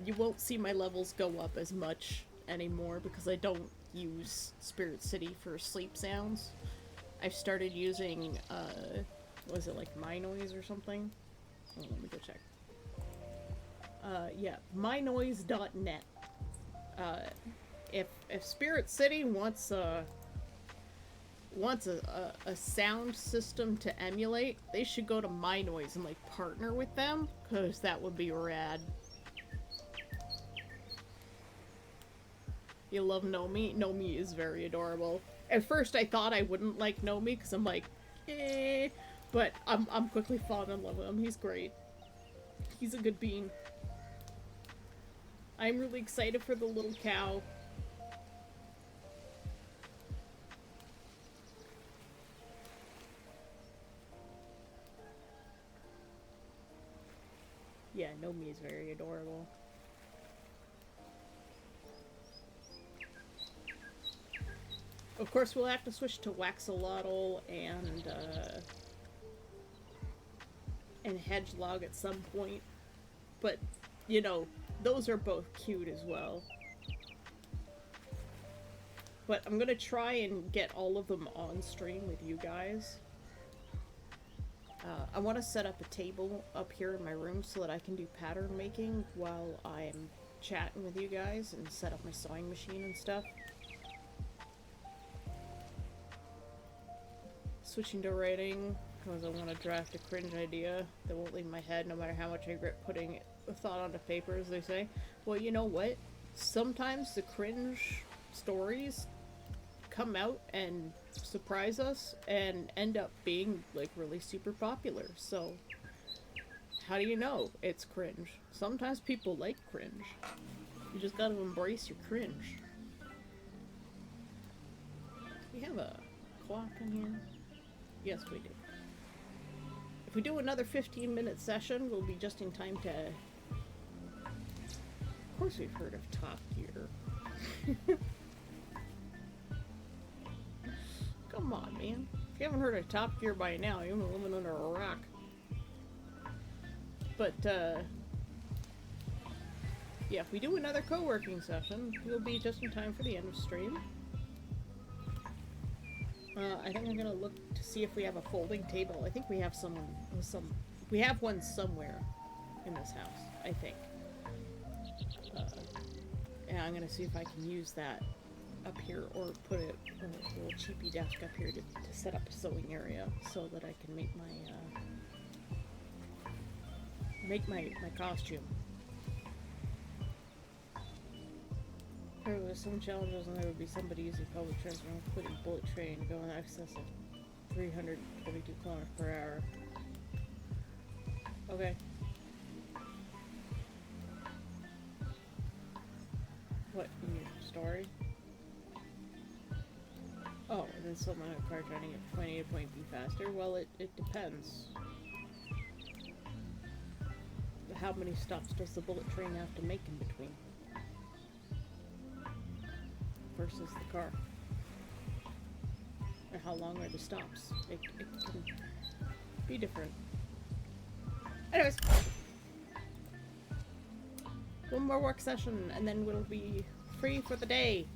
You won't see my levels go up as much anymore because I don't use Spirit City for sleep sounds. I've started using, was it like MyNoise or something? Oh, let me go check. Yeah, mynoise.net. If Spirit City wants a sound system to emulate, they should go to MyNoise and like partner with them, because that would be rad. You love Nomi? Nomi is very adorable. At first I thought I wouldn't like Nomi because I'm like, eh, but I'm quickly falling in love with him. He's great. He's a good bean. I'm really excited for the little cow. Yeah, Nomi is very adorable. Of course, we'll have to switch to Waxolotl and Hedgelog at some point. But, you know, those are both cute as well. But I'm gonna try and get all of them on stream with you guys. I want to set up a table up here in my room so that I can do pattern making while I'm chatting with you guys and set up my sewing machine and stuff. Switching to writing because I want to draft a cringe idea that won't leave my head no matter how much I regret putting a thought onto paper, as they say. Well, you know what? Sometimes the cringe stories come out and surprise us and end up being like really super popular. So how do you know it's cringe? Sometimes people like cringe. You just gotta embrace your cringe. We have a clock in here. Yes, we do. If we do another 15-minute session, we'll be just in time to... Of course we've heard of Top Gear. Come on, man. If you haven't heard of Top Gear by now, you're living under a rock. But, yeah, if we do another co-working session, we'll be just in time for the end of stream. I think I'm gonna look to see if we have a folding table. I think we have we have one somewhere in this house, I think. And I'm gonna see if I can use that up here or put it on a little cheapy desk up here to set up a sewing area so that I can make my costume. There was some challenges and there would be somebody using public transport, including bullet train, going in excess of 322 kilometers per hour. Okay. What, in your story? Oh, and then someone in a car trying to get from point A to point B faster? Well, it depends. How many stops does the bullet train have to make in between? Versus the car. And how long are the stops? It can be different. Anyways. One more work session and then we'll be free for the day.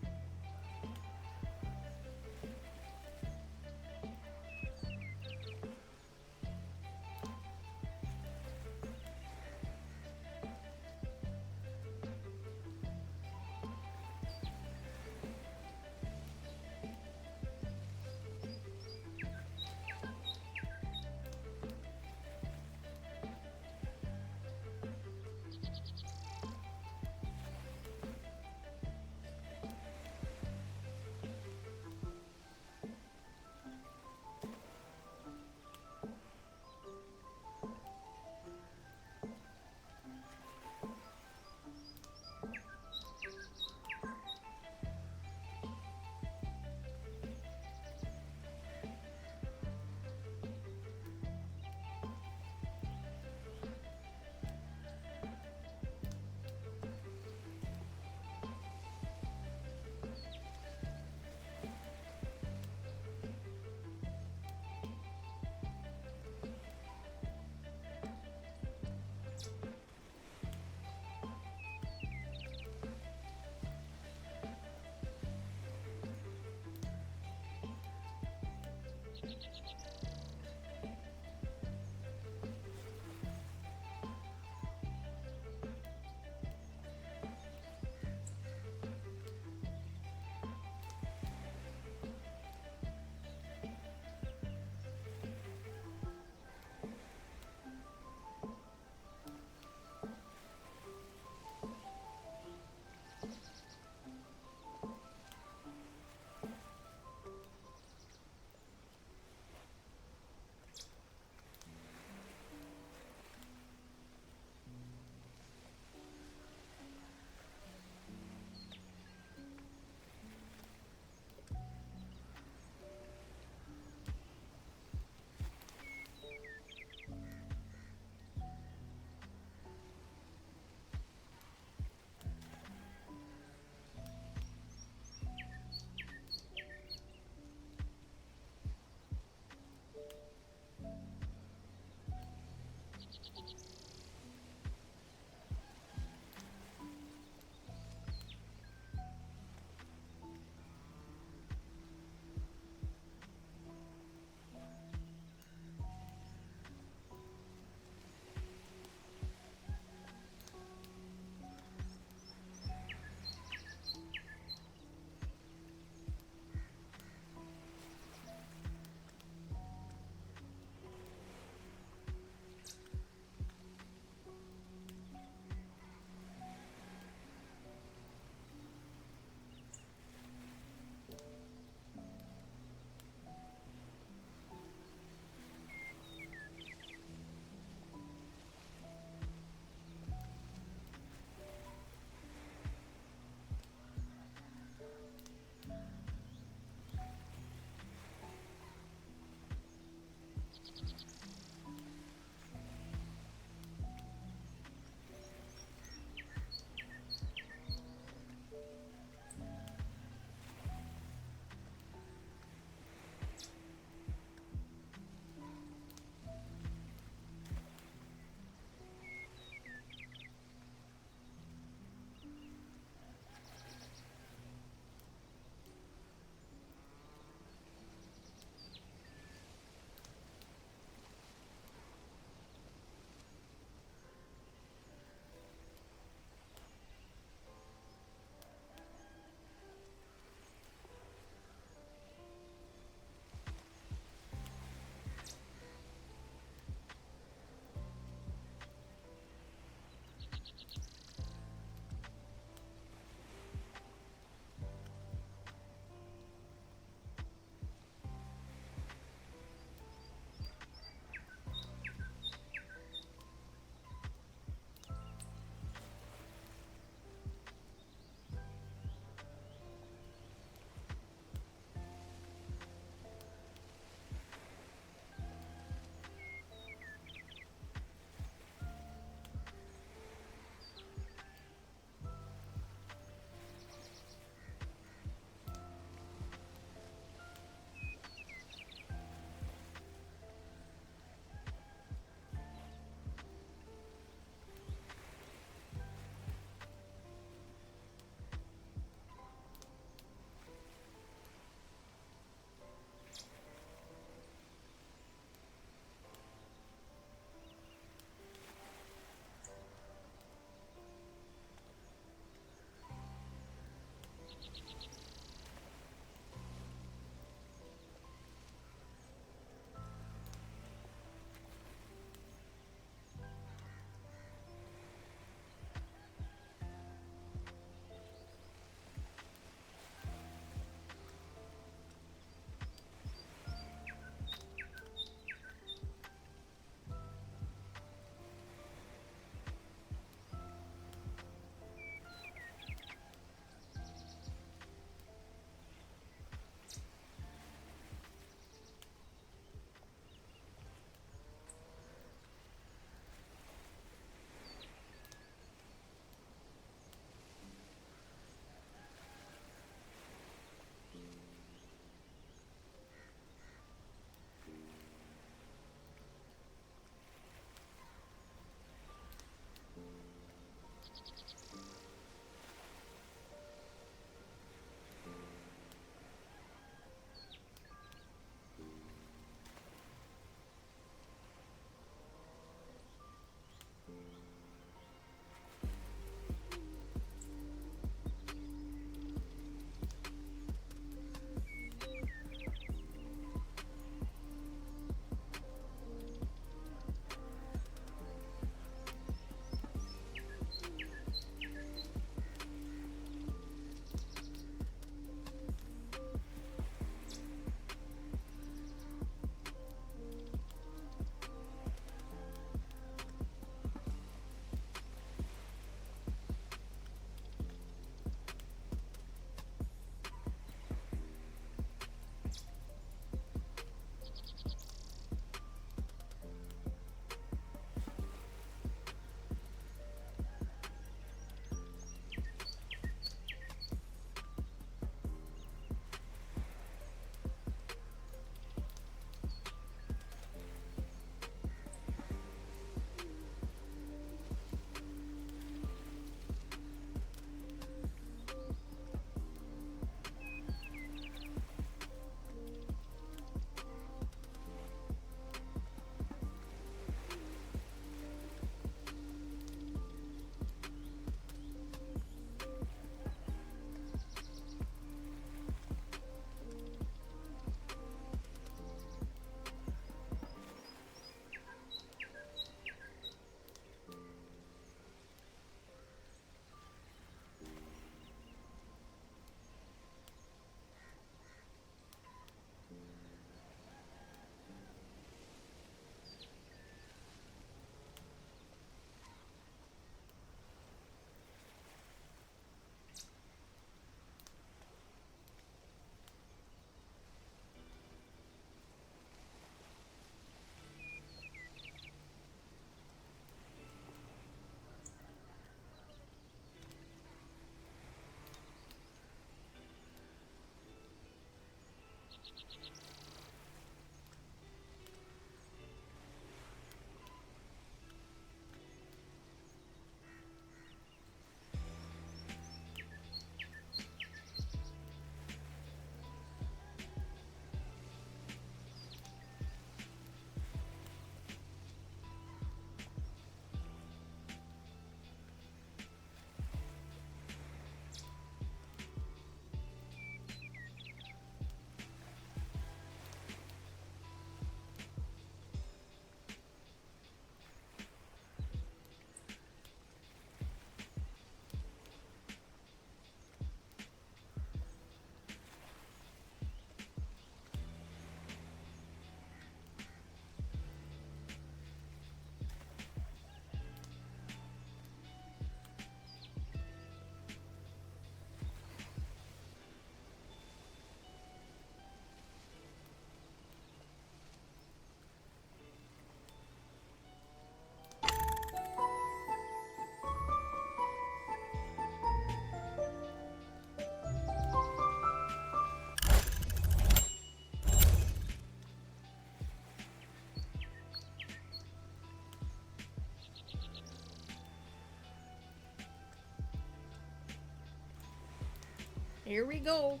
Here we go.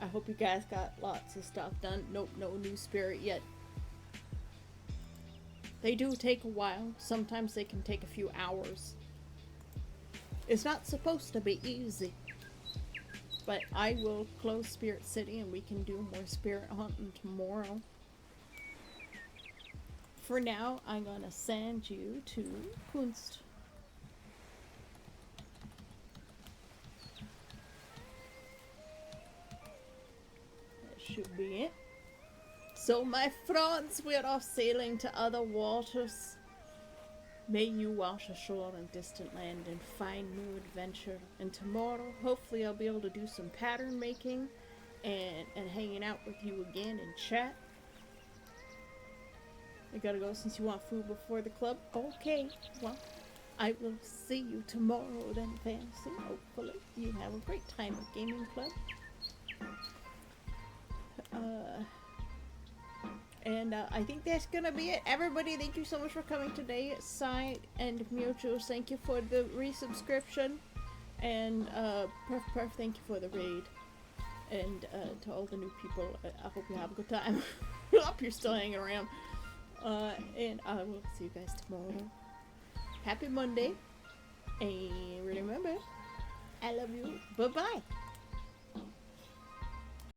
I hope you guys got lots of stuff done. Nope, no new spirit yet. They do take a while. Sometimes they can take a few hours. It's not supposed to be easy. But I will close Spirit City and we can do more spirit hunting tomorrow. For now, I'm gonna send you to Kunst. Should be it. So my friends, we're off sailing to other waters. May you wash ashore in distant land and find new adventure. And tomorrow, hopefully I'll be able to do some pattern making and hanging out with you again in chat. I gotta go since you want food before the club. Okay, well, I will see you tomorrow then, Fantasy. Hopefully you have a great time at Gaming Club. I think that's gonna be it. Everybody, thank you so much for coming today. Sai and Mutuals, thank you for the resubscription. And Perf, thank you for the raid. And to all the new people, I hope you have a good time. I hope you're still hanging around. And I will see you guys tomorrow. Happy Monday. And remember, I love you. Bye-bye.